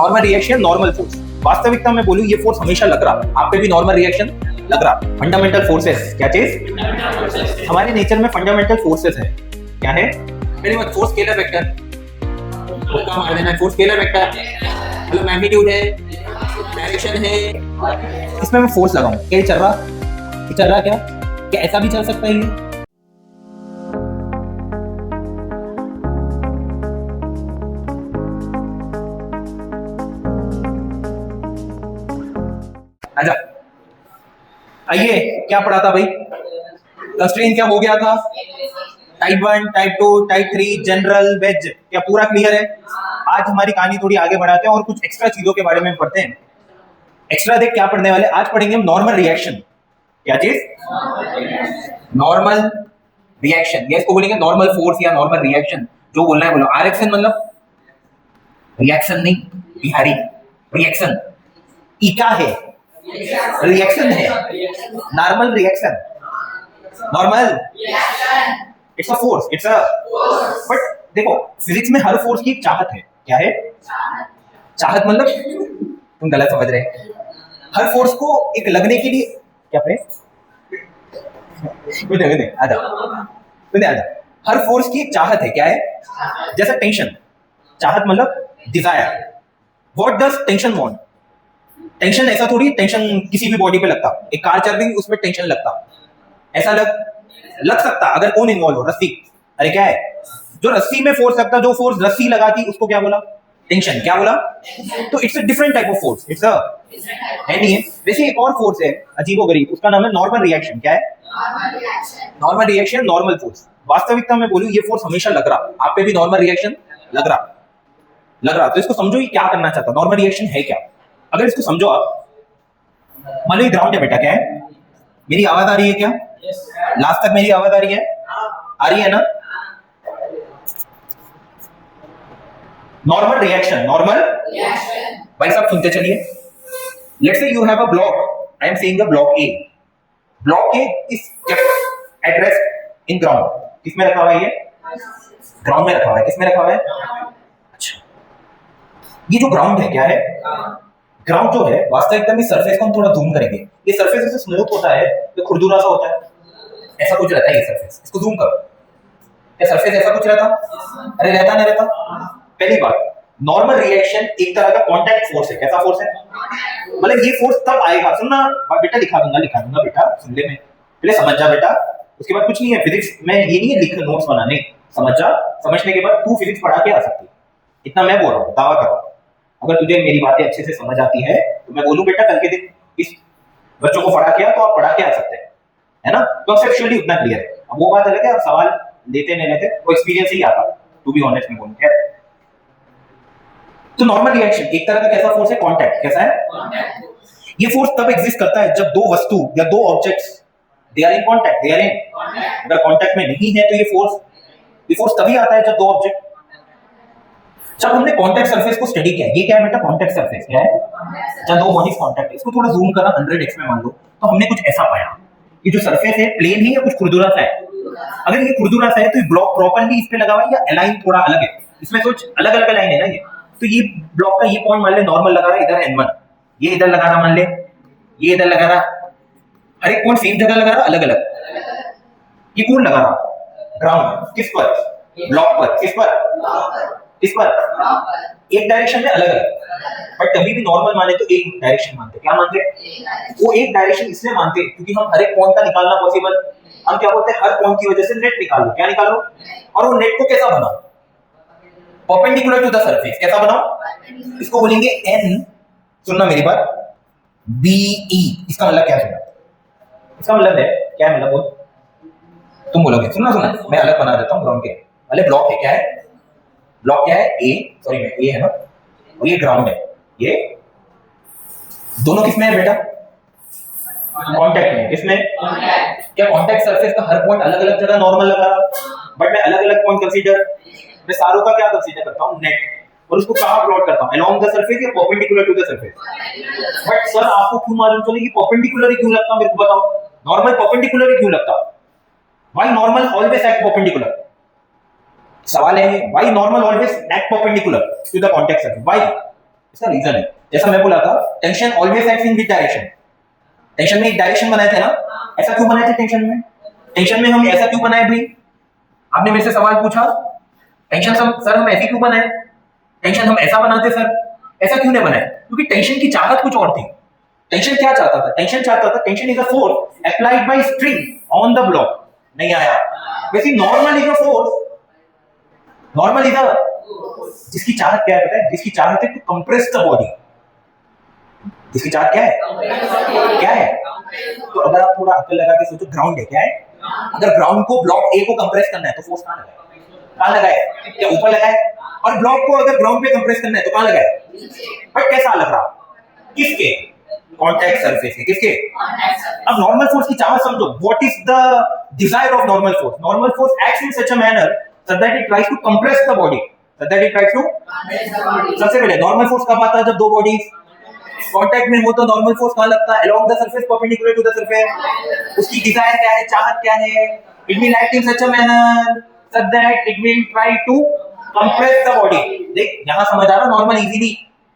Normal reaction, normal force. वास्तविकता में बोलूं, ये फोर्स हमेशा लग रहा, आप पे भी नॉर्मल रिएक्शन लग रहा। फंडामेंटल फोर्सेस, क्या चीज? हमारे नेचर में फंडामेंटल फोर्सेस है। क्या है? Very much force scalar vector. उसका मार देना फोर्स स्केलर वेक्टर, मतलब मैग्नीट्यूड है, डायरेक्शन है। इसमें मैं फोर्स लगाऊं, क्या चल रहा? चल रहा क्या ऐसा भी चल सकता है ये? आजा, आइए, क्या पढ़ा था भाई? कंस्ट्रेंट क्या हो गया था? टाइप 1, टाइप 2, टाइप 3, जनरल, वेज, क्या पूरा क्लियर है? आज हमारी कहानी थोड़ी आगे बढ़ाते हैं और कुछ एक्स्ट्रा चीजों के बारे में पढ़ते हैं। एक्स्ट्रा देख क्या पढ़ने वाले? आज पढ़ेंगे हम नॉर्मल रिएक्शन। क्या चीज? नॉर्मल रिएक्शन, या इसको बोलेंगे नॉर्मल फोर्स या नॉर्मल रिएक्शन। जो बोलना है बोलो। आरएक्शन मतलब रिएक्शन नहीं बिहारी, रिएक्शन। ई क्या है? रिएक्शन है। Normal reaction, normal it's a force, it's a but देखो, फिजिक्स में हर फोर्स की एक चाहत है। क्या है? चाहत मतलब तुम गलत समझ रहे हैं। हर फोर्स को एक लगने के लिए क्या है? आजा। हर फोर्स की एक चाहत है। क्या है? जैसा टेंशन, चाहत मतलब desire. What does tension want? Tension ऐसा थोड़ी टेंशन किसी भी बॉडी पे लगता। एक कार चल रही उसमें टेंशन लगता, ऐसा लग सकता अगर कौन इन्वॉल्व हो? रस्सी। अरे क्या है? जो रस्सी में फोर्स लगता, जो फोर्स रस्सी लगाती, उसको क्या बोला? टेंशन। क्या बोला? तो it's a different type of force, it's a है नहीं है। वैसे एक और फोर्स है अजीबोगरीब, उसका नाम है नॉर्मल रिएक्शन। क्या है? Normal reaction, normal force. वास्तविकता में बोलूं, ये फोर्स हमेशा लग रहा, आप पे भी नॉर्मल रिएक्शन लग रहा। तो इसको समझो, ये क्या करना चाहता? नॉर्मल रिएक्शन है क्या? अगर इसको समझो आप, मान लो ये ग्राउंड है बेटा। क्या है? मेरी आवाज आ रही है क्या? लास्ट तक मेरी आवाज आ रही है? आ रही है ना? नॉर्मल रिएक्शन, नॉर्मल भाई साहब सुनते चलिए। Let's say you have a block, I am saying a block A. Block A is kept at rest in ground. किसमें रखा हुआ है ये? ग्राउंड में रखा हुआ है। किसमें रखा हुआ है? अच्छा, ये जो ग्राउंड है क्या है? ग्राउंड जो है, वास्तविकता में सरफेस को हम थोड़ा जूम करेंगे। ये सरफेस ऐसे स्मूथ होता है, तो खुरदुरा सा होता है, ऐसा कुछ रहता है ये सरफेस। इसको जूम करो, क्या सरफेस ऐसा कुछ रहता? अरे रहता नहीं रहता? पहली बात, नॉर्मल रिएक्शन एक तरह का कांटेक्ट फोर्स है। कैसा फोर्स है? मतलब ये फोर्स तब आएगा, सुनना बेटा, लिखा दूंगा बेटा, सुन ले, में पहले समझ जा बेटा। उसके बाद कुछ नहीं है फिजिक्स में, ये नहीं है लिख नोट्स बनाने, समझ जा। समझने के बाद तू फिजिक्स पढ़ा के आ सकती है, इतना मैं बोल रहा हूँ, दावा कर रहा हूँ। अगर तुझे मेरी बातें अच्छे से समझ आती है तो मैं बोलूं बेटा, कल के दिन इस बच्चों को पढ़ा किया तो आप पढ़ा के आ सकते हैं, है ना? कॉन्सेप्चुअली उतना क्लियर है। अब वो बात अलग है, आप सवाल लेते नहीं लेते, वो एक्सपीरियंस ही आता, टू बी ऑनेस्ट में बोलूं क्या। तो नॉर्मल रिएक्शन एक तरह का कैसा फोर्स है? कांटेक्ट। कैसा है? ये फोर्स तब एग्जिस्ट करता है जब दो वस्तु या दो objects they are in contact, they are in. अगर कांटेक्ट में नहीं है तो ये फोर्स तभी आता है जब दो ऑब्जेक्ट। जब हमने कांटेक्ट सरफेस को स्टडी किया, ये क्या है बेटा? Contact surface. क्या है? जब दो बॉडीज कांटेक्ट, इसको थोड़ा जूम करा 100x में मान लो, तो हमने कुछ ऐसा पाया। ये जो सरफेस है प्लेन है या कुछ खुरदुरा सा है? अगर ये खुरदुरा सा है तो ये ब्लॉक प्रॉपर्ली इस पे लगा हुआ है या अलाइन थोड़ा अलग है? इसमें कुछ अलग अलग लाइन है ना ये। तो ये ब्लॉक का ये पॉइंट मान ले नॉर्मल लगा रहा है, इधर n1, ये इधर लगा रहा मान ले, ये इधर लगा रहा, हर एक पॉइंट सेम जगह लगा रहा, अलग अलग। ये कौन लगा रहा? ग्राउंड। किस पर? ब्लॉक पर। किस पर? इस पर। एक डायरेक्शन में अलग अलग, बट कभी भी नॉर्मल माने तो एक डायरेक्शन मानते। क्या मानते? वो एक डायरेक्शन इसलिए मानते क्योंकि हम हर एक पॉइंट का निकालना पॉसिबल। हम क्या बोलते हैं? हर पॉइंट की वजह से नेट निकालो। क्या निकालो? और वो नेट को कैसा बनाओ? Perpendicular to the surface. कैसा बनाओ? इसको बोलेंगे एन, सुनना मेरी बात, बीई। इसका मतलब क्या सुना? इसका मतलब है क्या? मतलब बोल, तुम बोलोगे, सुनना मैं अलग बना देता हूँ। ग्राउंड के वाले ब्लॉक है। क्या है? ब्लॉक क्या है? ए, सॉरी मैं ए है ना, और ये ग्राउंड है। ये दोनों किसमें है बेटा? कांटेक्ट में। किसमें? क्या कांटेक्ट सरफेस का हर पॉइंट अलग अलग जगह नॉर्मल लगा रहा, बट मैं अलग अलग पॉइंट कंसीडर, मैं सारों का क्या कंसीडर करता हूँ? नेट। और उसको कहां प्लॉट करता हूं? अलोंग द सरफेस या perpendicular to the surface? But sir आपको क्यों मालूम चले कि परपेंडिकुलर ही क्यों लगता? मेरे को बताओ, नॉर्मल परपेंडिकुलर ही क्यों लगता? Why normal always act perpendicular? सवाल है why normal always act perpendicular to the contact surface? Why? इसका रीजन है, जैसा मैं बोला था, tension always acts in which direction. Tension में एक डायरेक्शन बनाए थे ना, ऐसा क्यों बनाए थे टेंशन में? टेंशन में हम ऐसा क्यों बनाए भाई? आपने मेरे से सवाल पूछा, टेंशन सर हम ऐसे क्यों बनाए? टेंशन हम ऐसा बनाते सर, ऐसा क्यों नहीं बनाए? क्योंकि टेंशन की चाहत कुछ और थी। टेंशन क्या चाहता था? टेंशन चाहता था, tension is a force applied by string on the block. नहीं आया। वैसे normal is a force, normal is a, जिसकी चाहत क्या है पता है? जिसकी चाहत है टू कंप्रेस द बॉडी। जिसकी चाहत क्या है? क्या है? तो अगर आप थोड़ा अकल लगा के सोचो, ग्राउंड है, क्या है? अगर ग्राउंड को ब्लॉक ए को कंप्रेस करना है तो फोर्स कहां लगाए? कहां लगाए? क्या ऊपर लगाए? और ब्लॉक को अगर ग्राउंड पे कंप्रेस करना है तो कहां लगाए? बट कैसा लग रहा? किसके? कॉन्टैक्ट सरफेस है। किसके? अब नॉर्मल फोर्स की चाहत समझो। What is the desire of normal force? Normal force acts in such a manner so that it tries to compress the body, so that it tries to, सबसे पहले normal force कब आता है? जब दो बॉडीज कांटेक्ट में हो तो नॉर्मल फोर्स कहां लगता है? along the surface perpendicular to the surface। उसकी डिजायर क्या है? चाहत क्या है? it will act in such a manner so that it will try to compress the body। देख यहां समझ आ रहा नॉर्मल इजीली,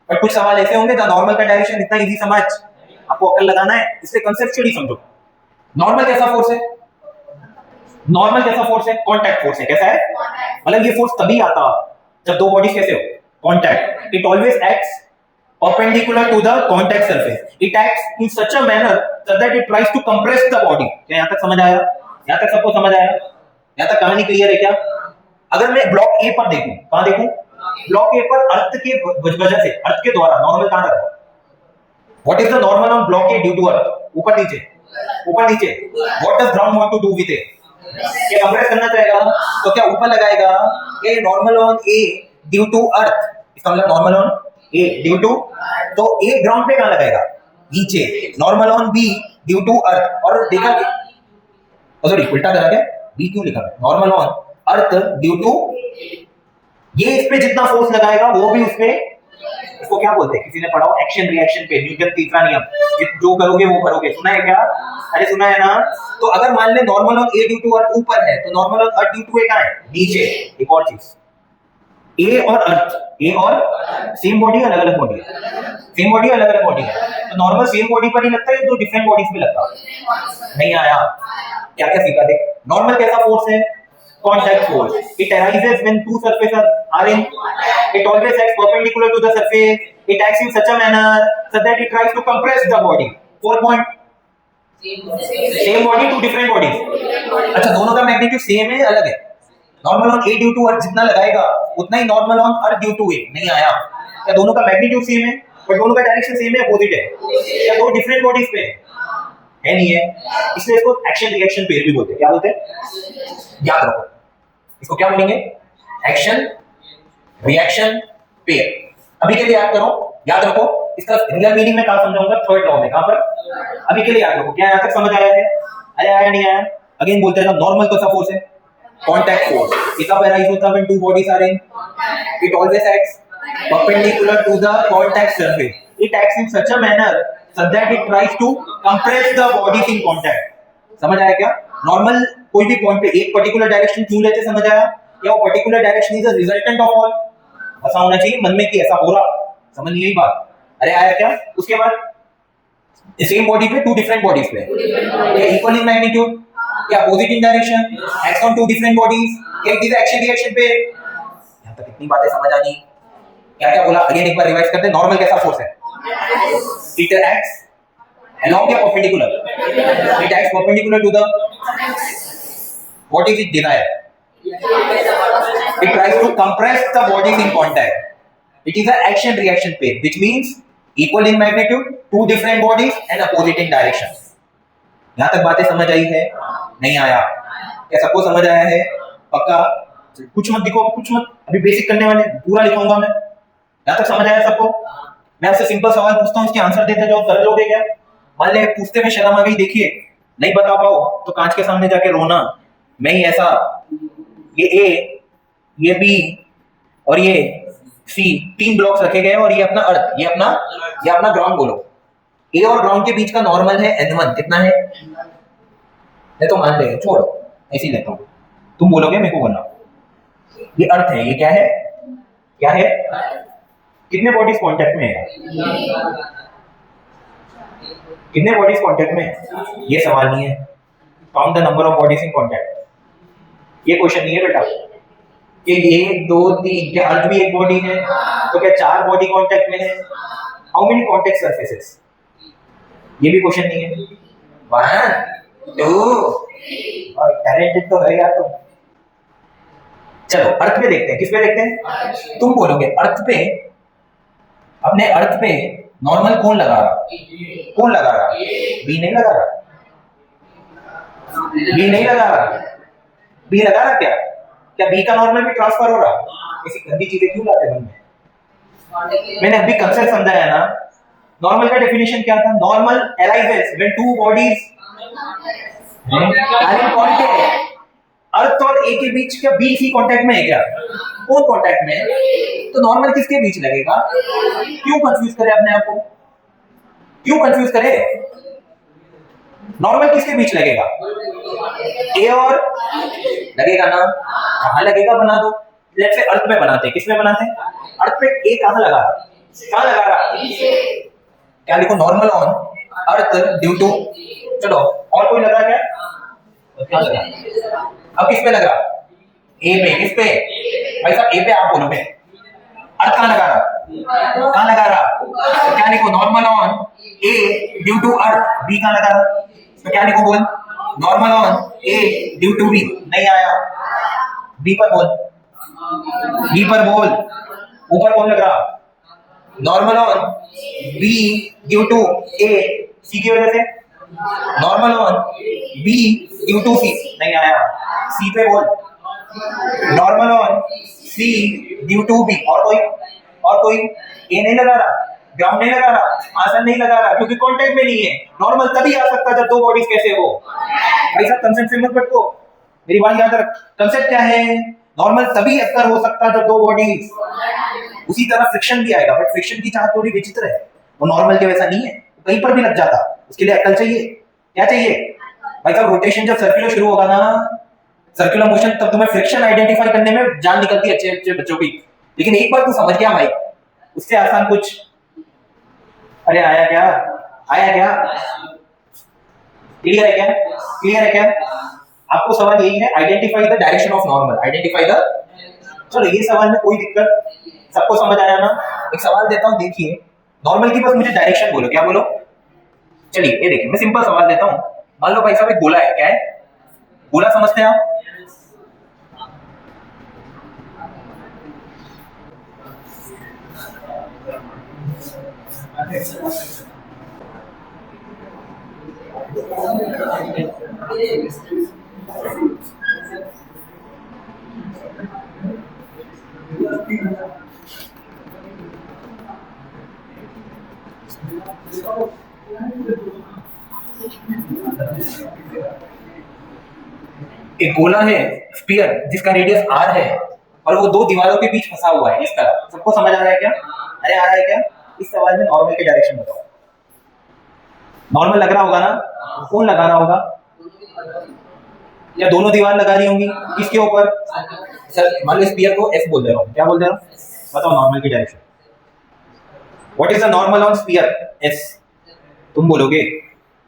बट कुछ सवाल ऐसे होंगे जहां नॉर्मल का डायरेक्शन इतना इजी समझ, आपको अकल लगाना है, इससे कंसेप्चुअली समझो। नॉर्मल कैसा फोर्स है? नॉर्मल कैसा फोर्स है? कांटेक्ट फोर्स है। कैसा है? मतलब ये फोर्स तभी आता जब दो बॉडीज कैसे हो? Contact. It always acts perpendicular to the contact surface, it acts in such a manner so that it tries to compress the body। क्या यहां तक समझ आया? यहां तक सबको समझ आया? यहां तक कहानी क्लियर है क्या? अगर मैं ब्लॉक ए पर देखूं, कहां देखूं? ब्लॉक ए पर अर्थ के वजह से, अर्थ के द्वारा नॉर्मल कहां रखा? What is the normal on block A due to earth? ऊपर नीचे, ऊपर नीचे। What does ground want to do with it? क्या कंप्रेस करना चाहेगा तो क्या ऊपर लगाएगा? ये normal on A due to earth, इसका मतलब normal on A due to, तो ए ग्राउंड पे कहां लगाएगा? नीचे। Normal on B due to earth, और देखा सॉरी उल्टा करा क्या? बी क्यों लिखा? Normal on earth due to, ये इस पे जितना फोर्स लगाएगा वो भी उसपे, इसको क्या बोलते हैं? किसी ने पढ़ा हो एक्शन रिएक्शन पे, न्यूटन तीसरा नियम, जो करोगे वो करोगे, सुना है क्या? अरे सुना है ना? तो अगर मान ले normal on A due to earth ऊपर है तो normal on earth due to A कहां है? नीचे। एक और चीज, ए और अर्थ, ए और सेम बॉडी अलग अलग बॉडी है, सेम बॉडी अलग अलग बॉडी है, तो नॉर्मल सेम बॉडी पर ही लगता है, दो डिफरेंट बॉडीज पे लगता है। नहीं आया? क्या क्या सीखा? देख नॉर्मल कैसा फोर्स है? contact force, it arises when two surfaces are in, it always acts perpendicular to the surface, it acts in such a manner so that it tries to compress the body। 4 point, same body two different bodies। अच्छा दोनों का magnitude same है अलग है? Normal on A due to earth जितना लगाएगा उतना ही normal on earth due to A. नहीं आया? क्या दोनों का मैग्नीट्यूड सेम है पर दोनों का डायरेक्शन सेम है, अपोजिट है? क्या दो डिफरेंट बॉडीज पे है? नहीं है, इसलिए इसको एक्शन रिएक्शन पेयर भी बोलते हैं। क्या बोलते हैं? याद रखो इसको, क्या बोलेंगे? Action reaction pair. अभी के लिए याद करो, याद रखो, इसका रियल मीनिंग में कहां समझाऊंगा? थर्ड लॉ में। कहां पर? अभी के लिए याद रखो। क्या यहां तक समझ आया है? आया नहीं आया? अगेन बोलते हैं ना, नॉर्मल कौन सा फोर्स है? Contact force. इतना अराइज होता है when two bodies are in, it always acts perpendicular to the contact surface, it acts in such a manner so that it tries to compress the bodies in contact। समझ आया क्या? Normal कोई भी point पे एक particular direction क्यों लेते, समझ आया? या वो particular direction is a resultant of all, ऐसा होना चाहिए मन में कि ऐसा हो रहा, समझ यही बात? अरे आया क्या? उसके बाद सेम बॉडी पे टू डिफरेंट बॉडीज पे, क्या इक्वल इन मैग्नीट्यूड, क्या opposite in direction, acts on two different bodies, क्या इट इज एक्शन रिएक्शन पे। यहां तक इतनी बातें समझ आनी? क्या क्या बोला? अगेन एक बार रिवाइज करते हैं। नॉर्मल कैसा फोर्स है? It acts along the perpendicular, it acts perpendicular to the, what is its desire? It tries to compress the bodies in contact, it is an action reaction pair, which means equal in magnitude, two different bodies and opposite in direction। यहां तक बातें समझ आई है? नहीं आया? क्या सबको समझ आया है? पक्का? कुछ मत दिखो, कुछ मत, अभी बेसिक करने वाले पूरा लिखाऊंगा मैं। यहां तक समझ आया सबको? मैं आपसे सिंपल सवाल पूछता हूं, इसके आंसर देते जाओ, कर लोगे क्या? मान ले पूछते में शर्म आ गई, देखिए नहीं बता पाओ तो कांच के सामने जाके रोना, मैं ही ऐसा, ये ए, ये बी और ये सी, तीन ब्लॉक्स रखे गए और ये अपना अर्थ, ये अपना ग्राउंड। बोलो ए और ग्राउंड के बीच का नॉर्मल है n1, कितना है? मैं तो मान ले, छोड़ो ऐसे ही लेता हूं, तुम बोलोगे मेरे को बोलना। ये अर्थ है, ये क्या है? क्या है? कितने बॉडीज कांटेक्ट में है? कितने बॉडीज कांटेक्ट में है? ये सवाल नहीं है। Count the number of bodies in contact, ये क्वेश्चन नहीं है बेटा कि 1 2 3 क्या अर्थ भी एक बॉडी है तो क्या 4 बॉडी कांटेक्ट में है? हाउ मेनी कांटेक्ट सरफेसेस, ये भी क्वेश्चन नहीं है। 1 2 और टैलेंटेड तो है यार तुम। चलो अर्थ पे देखते हैं, किस पे देखते हैं? तुम बोलोगे अर्थ पे, अपने अर्थ पे नॉर्मल कौन लगा रहा? कौन लगा रहा? बी नहीं लगा रहा, बी नहीं लगा रहा, बी लगा रहा क्या? क्या बी का नॉर्मल भी ट्रांसफर हो रहा? ऐसी गंदी चीजें क्यों लाते मन में? मैंने अभी कंसेप्ट समझाया ना। नॉर्मल का डेफिनेशन क्या था? Normal arises when two bodies are in contact. Earth और ए के बीच क्या बी इसी कांटेक्ट में है क्या? कौन कांटेक्ट में है? तो नॉर्मल किसके बीच लगेगा? क्यों कंफ्यूज करे अपने आप को? क्यों कंफ्यूज करे? नॉर्मल किसके बीच लगेगा? ए और लगेगा ना? कहां लगेगा? बना दो। लेट्स से अर्थ में बनाते हैं, किसमें बनाते हैं? अर्थ पे ए कहां लगा रहा? कहां लगा रहा? क्या लिखो? Normal on earth due to, चलो और कोई लगा क्या? क्या लगा? अब किस पे लग रहा? ए पे। किस पे? भाई साहब ए पे आप बोलोगे। अर्थ कहां लगा रहा? कहां लगा रहा? तो क्या लिखो? Normal on A due to earth. B कहां लगा रहा? तो क्या लिखो? बोल normal on A due to B. नहीं आया, बी पर बोल, बी पर बोल। ऊपर कौन लग रहा? Normal on B due to A, C की वजह से। Normal on B due to C. नहीं आया, सी पे बोल normal on C due to B. और कोई? और कोई? ए नहीं लगा रहा, ग्राउंड नहीं लगा रहा, आसन नहीं लगा रहा, क्योंकि कांटेक्ट में नहीं है। नॉर्मल तभी आ सकता जब दो बॉडीज कैसे हो। भाई साहब कंसेप्ट से मत भटको, मेरी बात याद रख। कंसेप्ट क्या है? नॉर्मल तभी अक्सर हो सकता जब दो बॉडीज। उसी तरह फ्रिक्शन भी आएगा, बट फ्रिक्शन की चाल थोड़ी विचित्र है, वो नॉर्मल के वैसा नहीं है, कहीं पर भी लग जाता। उसके लिए अकल चाहिए। क्या चाहिए? भाई साहब रोटेशन जब सर्कुलर शुरू होगा ना, सर्कुलर मोशन, तब तुम्हें फ्रिक्शन आइडेंटिफाई करने में जान निकलती है अच्छे अच्छे बच्चों की। लेकिन एक बार तू समझ गया भाई, उससे आसान कुछ। अरे आया क्या? आया क्या? क्लियर है क्या? क्लियर है क्या? आपको सवाल यही है, identify the direction of normal, identify the. चलो ये सवाल में कोई दिक्कत, सबको समझ आया ना? एक सवाल देता हूं, देखिए नॉर्मल की बस मुझे डायरेक्शन बोलो। क्या बोलो? चलिए ये देखिए, मैं सिंपल सवाल देता हूं। मान लो भाई साहब एक गोला है, क्या है? गोला समझते हैं आप? एक गोला है स्फीयर, जिसका रेडियस r है और वो दो दीवारों के बीच फंसा हुआ है इस तरह। सबको समझ आ रहा है क्या? अरे आ रहा है क्या? इस सवाल में नॉर्मल के डायरेक्शन बताओ। नॉर्मल लग रहा होगा ना? कौन लगा रहा होगा? या दोनों दीवार लगा रही होंगी? किसके ऊपर? सर मान लो स्फीयर को s बोल दे रहा हूं। क्या बोल दे रहा हूं? बताओ नॉर्मल की direction. What is the normal on sphere? s। तुम बोलोगे,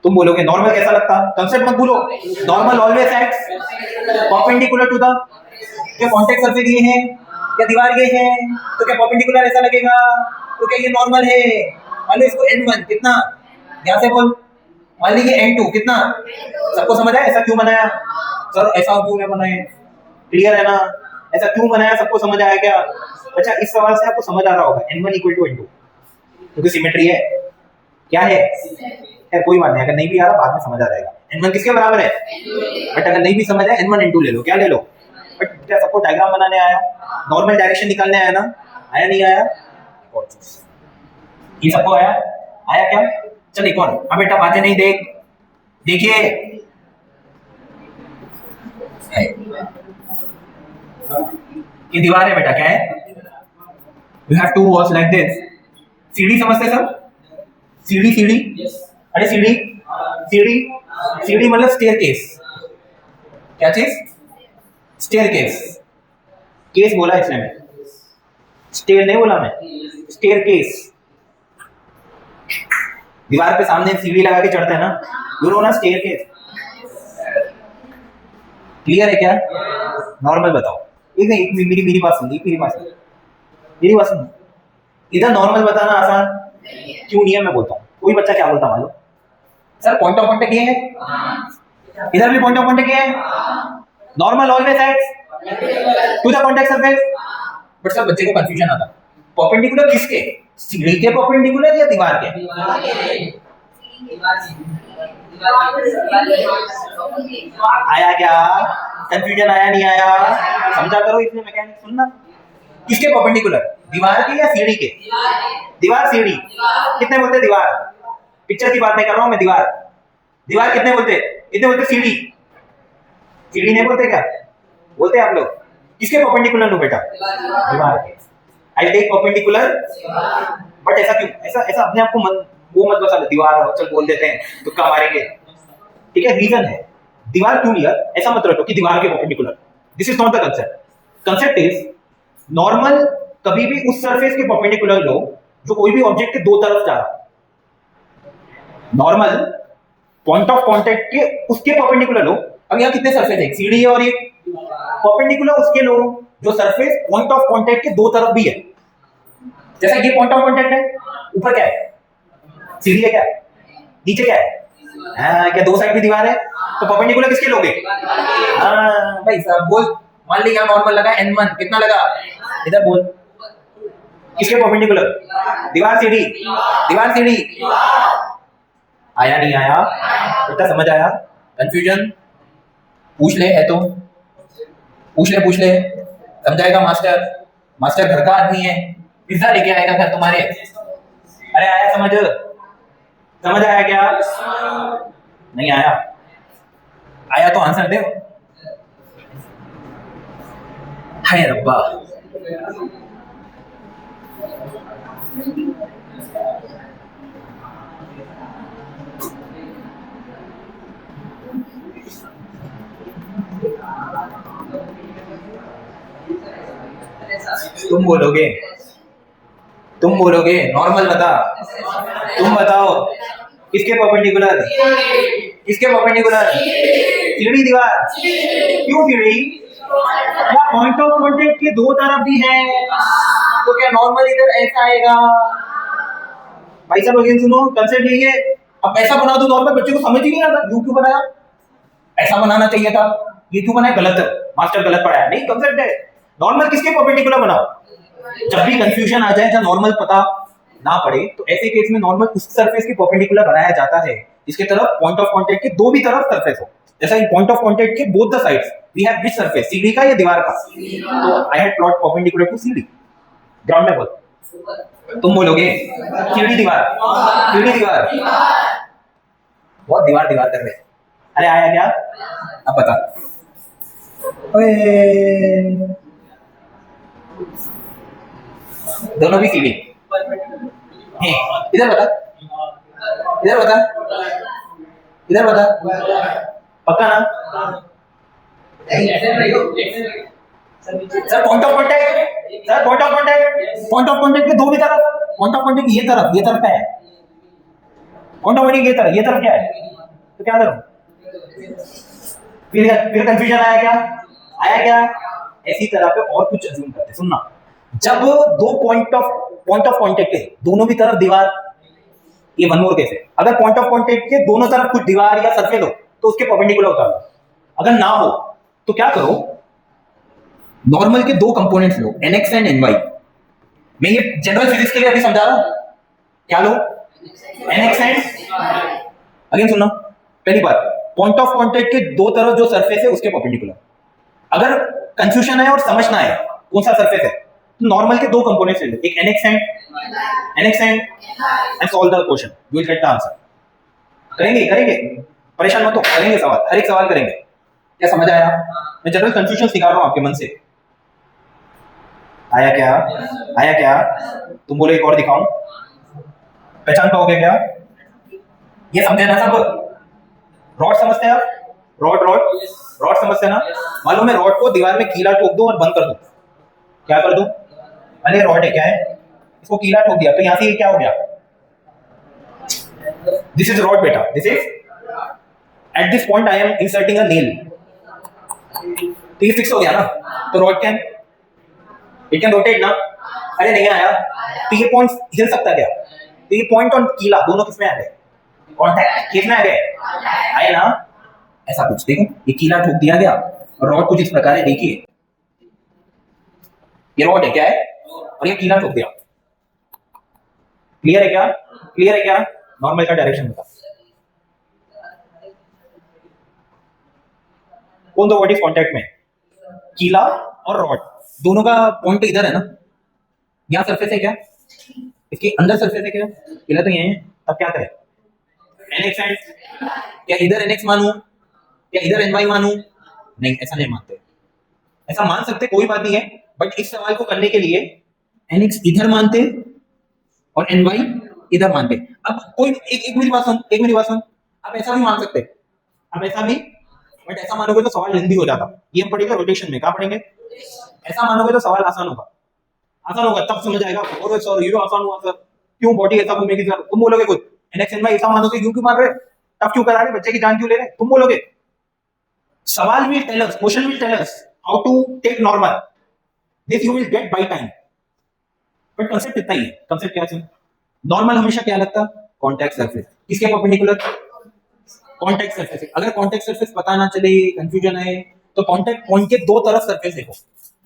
तुम बोलोगे नॉर्मल कैसा लगता? कंसेप्ट मत भूलो। Normal always acts perpendicular to the, क्या कॉन्टेक्ट सरफेस ये है, क्या दीवार ये है, तो क्या परपेंडिकुलर ऐसा लगेगा? तो क्या ये नॉर्मल है? मान लो इसको n1 कितना, यहां से बोल, मान लीजिए n2 कितना। सबको समझ आया ऐसा क्यों बनाया? सर ऐसा क्यों नहीं बनाए? क्लियर है ना? ऐसा क्यों बनाया? सबको समझ आया क्या? अच्छा इस सवाल से आपको समझ आ रहा होगा n1 = n2, क्योंकि सिमेट्री है। क्या है? कोई बात नहीं, अगर नहीं भी आ रहा बाद में समझ आ जाएगा। n1 किसके बराबर है? बट अगर नहीं भी समझ आया n1 n2 ले लो। क्या ले लो? बट क्या सबको डायग्राम बनाने आया? नॉर्मल डायरेक्शन निकालने आया ना? आया नहीं आया? ये सबको आया? आया क्या? चल एक और। अब बेटा बातें नहीं देख, देखिए ये दीवार है बेटा, क्या है? You have to watch like this. सीढ़ी समझते सब? सीढ़ी, सीढ़ी, अरे सीढ़ी, सीढ़ी, सीढ़ी मतलब स्टेयरकेस। क्या चीज? स्टेयरकेस। केस बोला इसने, स्टेयर नहीं बोला मैं, स्टेयर केस। दीवार पे सामने सीढ़ी लगा के चढ़ते हैं ना, यू नो ना, स्टेयर केस। क्लियर है क्या? नॉर्मल बताओ। एक नहीं, मेरी बात सुन, मेरी बात सुन। इधर नॉर्मल बताना आसान क्यों नहीं है मैं बोलता हूँ। कोई बच्चा क्या बोलता मालूम, सर पॉइंट ऑफ कॉन्टेक्ट ये है, इधर भी पॉइंट ऑफ कॉन्टेक्ट ये है, normal always acts to the contact surface. But sir बच्चे को कंफ्यूजन आता, परपेंडिकुलर किसके, सीढ़ी के परपेंडिकुलर या दीवार के? आया क्या? कंफ्यूजन आया नहीं आया? समझा करो इसमें मैकेनिक्स। सुनना, किसके परपेंडिकुलर, दीवार के या सीढ़ी के? दीवार सीढ़ी कितने बोलते? दीवार, पिक्चर की बात नहीं कर रहा हूं मैं, दीवार कितने बोलते? कितने बोलते? सीढ़ी, सीढ़ी नहीं बोलते क्या? बोलते आप लोग। किसके परपेंडिकुलर लो बेटा? दीवार के। I take perpendicular. बट ऐसा क्यों? ऐसा अपने आप को वो मत बता दे, दीवार चल बोल देते हैं तो क्या मारेंगे, ठीक है? रीजन है, दीवार क्यों लिया ऐसा मत रखो कि दीवार के perpendicular. This is not the concept. Concept is normal कभी भी उस सरफेस के परपेंडिकुलर लो जो कोई भी ऑब्जेक्ट के दो तरफ जा रहा। नॉर्मल पॉइंट ऑफ कांटेक्ट के उसके परपेंडिकुलर लो। अब यहाँ कितने सरफेस है? सीढ़ी और एक परपेंडिकुलर उसके लो जो सरफेस पॉइंट ऑफ कांटेक्ट के दो तरफ भी है। जैसा ये पॉइंट ऑफ कांटेक्ट है, ऊपर क्या है? सीढ़ी है क्या? नीचे क्या है? हाँ, क्या दो साइड भी दीवार है? तो परपेंडिकुलर किसके लोगे? हाँ भाई साहब बोल। मान ली यहाँ नॉर्मल लगा n1, कितना लगा? इधर बोल, किसके परपेंडिकुलर? दीवार सीढ़ी, दीवार सीढ़ी। आया नहीं आया बेटा? समझ आया? कंफ्यूजन पूछ ले, है तो पूछ ले समझाएगा मास्टर। मास्टर घर का आदमी है, पिज्जा लेके आएगा घर तुम्हारे। अरे आया समझ आया क्या? नहीं आया? आया तो आंसर दे। हाय रब्बा, तुम बोलोगे नॉर्मल बता, तुम बताओ किसके परपेंडिकुलर? किसके परपेंडिकुलर? सीढ़ी दीवार। क्यों सीढ़ी? क्या पॉइंट ऑफ कांटेक्ट के दो तरफ भी है, तो क्या नॉर्मल इधर ऐसा आएगा? भाई साहब अगेन सुनो, कंसेप्ट यही है। अब ऐसा बना दो नॉर्मल, बच्चे को समझ ही नहीं आता यू क्यों बनाया, ऐसा बनाना चाहिए था, ये क्यों बनाया? गलत, मास्टर गलत पढ़ाया। नहीं, कंसेप्ट है नॉर्मल किसके परपेंडिकुलर बनाओ। जब भी कंफ्यूजन आ जाए, जब नॉर्मल पता ना पड़े, तो ऐसे केस में नॉर्मल उस सरफेस के परपेंडिकुलर बनाया जाता है जिसके तरफ पॉइंट ऑफ कांटेक्ट के दो भी तरफ सरफेस हो। जैसा इन पॉइंट ऑफ कांटेक्ट के both the sides we have which surface, सीढ़ी का या दीवार का? तो I had plot perpendicular to सीढ़ी। ग्राउंड में बोल, तुम बोलोगे सीढ़ी दीवार, सीढ़ी दीवार। बहुत दीवार दीवार कर रहे हैं। अरे आया क्या? अब बता। दोनों भी सीढ़ी। इधर बता, इधर बता, इधर बता, पक्का ना? Sir point of contact, sir point of contact, point of contact के दो भी तरफ, पॉइंट ऑफ कांटेक्ट ये तरफ क्या है? पॉइंट ऑफ कांटेक्ट ये तरफ क्या है? तो क्या करूं? फिर कंफ्यूजन आया क्या? आया क्या? ऐसी तरह पे और कुछ अज्यूम करते। सुनना, जब दो पॉइंट ऑफ कांटेक्ट के दोनों भी तरफ दीवार, ये वन मोर केस है। अगर पॉइंट ऑफ कांटेक्ट के दोनों तरफ कुछ दीवार या सरफेस हो तो उसके परपेंडिकुलर उतार लो। अगर ना हो तो क्या करो? नॉर्मल के दो components low, nx and ny। मैं ये जनरल फिजिक्स के लिए अभी समझा रहा हूं। क्या लो? nx एंड, अगेन सुनना, पहली बात, पॉइंट ऑफ कांटेक्ट के दो तरफ जो सरफेस है उसके परपेंडिकुलर। अगर कंफ्यूजन है और समझ ना आए कौन सा सरफेस है, तो नॉर्मल के दो कंपोनेंट्स ले लो, एक nx and solve the question, you will get the answer. करेंगे परेशान मत हो, करेंगे सवाल, हर एक सवाल करेंगे। क्या समझ आया? मैं जनरल कंफ्यूजन सिखा रहा हूं आपके मन से। आया क्या? तुम बोले एक और दिखाऊं, पहचान पाओगे क्या? ये समझे ना सब? रॉड समझते हैं आप? रॉड समझते हैं ना? मालूम है, रॉड को दीवार में कीला ठोक दो और बंद कर दो, क्या कर दो? अरे रॉड है, क्या है, इसको कीला ठोक दिया तो यहाँ से ये क्या हो गया, दिस इज रॉड बेटा, this is at this point I am inserting a nail, तो ये फिक्स हो गया ना, तो rod can it can rotate ना, अरे नहीं आया, तो ये पॉइंट हिल सकता है क्या, तो ये पॉइंट और कीला दोनों किसमें आ गए, कॉन्टैक्ट किसमें आ गए, आए ना, ऐसा कुछ देखो, ये कीला ठोक दिया गया और रॉड कुछ इस प्रकार है, देखिए ये रॉड है, क्या है, और ये कीला ठोक दिया, क्लियर है क्या, क्लियर है क्या, नॉर्मल का डायरेक्शन बता, कौन दो बॉडीज कांटेक्ट में, कीला और रॉड, दोनों का पॉइंट इधर है ना, यहाँ सरफेस है क्या, इसके अंदर सरफेस है क्या, कीला तो यही है, अब क्या करें, NX एंड, क्या इधर NX मानूं, क्या इधर NY मानूं, नहीं ऐसा नहीं मानते, ऐसा मान सकते कोई बात नहीं है, बट इस सवाल को करने के लिए NX इधर मानते और NY इधर मानते, अब कोई एक मेरी बात सुन, एक मेरी बात सुन, आप ऐसा भी मान सकते, अब ऐसा भी, बट ऐसा मानोगे तो सवाल जल्दी हो जाता, ये हम पढ़ेंगे रोटेशन में, कहाँ पढ़ेंगे, ऐसा मानोगे तो सवाल आसान होगा, आसान होगा, तब समझ आएगा, और सर ये आसान हुआ सर, क्यों बॉडी ऐसा घूमेगी सर, तुम बोलोगे कुछ, NX NY ऐसा मानोगे, क्यों मान रहे, तब क्यों करा रहे, बच्चे की जान क्यों ले रहे, तुम बोलोगे, सवाल will tell us, question will tell us how to take normal, this you will get by time, but concept इतना ही है, concept क्या है, नॉर्मल हमेशा क्या लगता, कॉन्टैक्ट सरफेस, किसके परपेंडिकुलर, कॉन्टैक्ट सरफेस, अगर कॉन्टैक्ट सरफेस पता ना चले, कंफ्यूजन है, तो कॉन्टैक्ट पॉइंट के दो तरफ सरफेस देखो,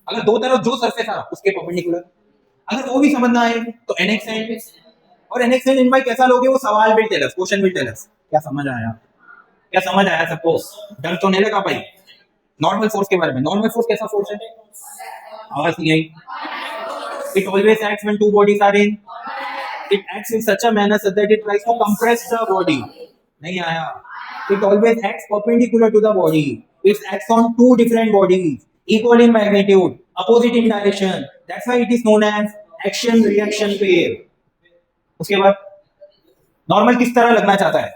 अगर दो तरफ जो सरफेस आ उसके परपेंडिकुलर, अगर वो भी समझ ना आए तो NX एंड, और NX एंड NY कैसा लोगे, वो सवाल will tell us, question will tell us, क्या समझ आया, क्या समझ आया सबको, डर तो नहीं लगा भाई, नॉर्मल फोर्स के बारे में, नॉर्मल फोर्स कैसा फोर्स है, आवाज नहीं आई, it always acts when two bodies are in, it acts in such a manner so that it tries to compress the body, नहीं आया, it always acts perpendicular to the body, it acts on two different bodies equal in magnitude, opposite in direction, that's why it is known as action reaction pair, उसके बाद normal किस तरह लगना चाहता है,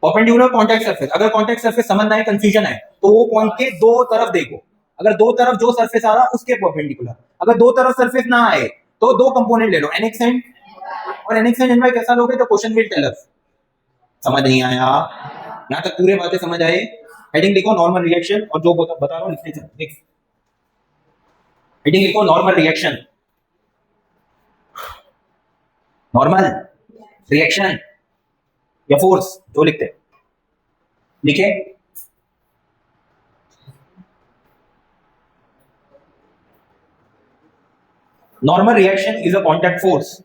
perpendicular contact surface, अगर contact surface समझ ना है, कंफ्यूजन है, तो वो पॉइंट के दो तरफ देखो, अगर दो तरफ जो सरफेस आ रहा उसके परपेंडिकुलर, अगर दो तरफ सरफेस ना आए तो दो कंपोनेंट ले लो, NX एंड, और NX एंड NY कैसा लोगे, तो क्वेश्चन विल टेल अस, समझ नहीं आया, यहाँ तक पूरे बातें समझ आए, हेडिंग लिखो नॉर्मल रिएक्शन, और जो बता रहा हूँ लिखते चलो, देख हेडिंग लिखो नॉर्मल रिएक्शन, नॉर्मल रिएक्शन या फोर्स, जो लिखते लिखे, normal reaction is a contact force,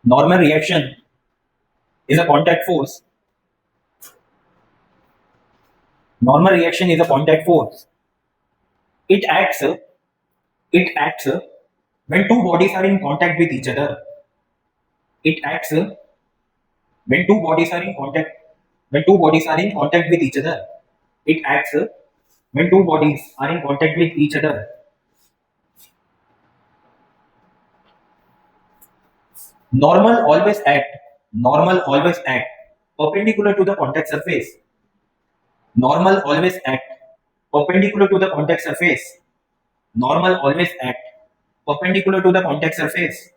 normal reaction is a contact force, normal reaction is a contact force, it acts when two bodies are in contact with each other, it acts when two bodies are in contact, when two bodies are in contact with each other, it acts when two bodies are in contact with each other, normal always act perpendicular to the contact surface, normal always act perpendicular to the contact surface, normal always act perpendicular to the contact surface,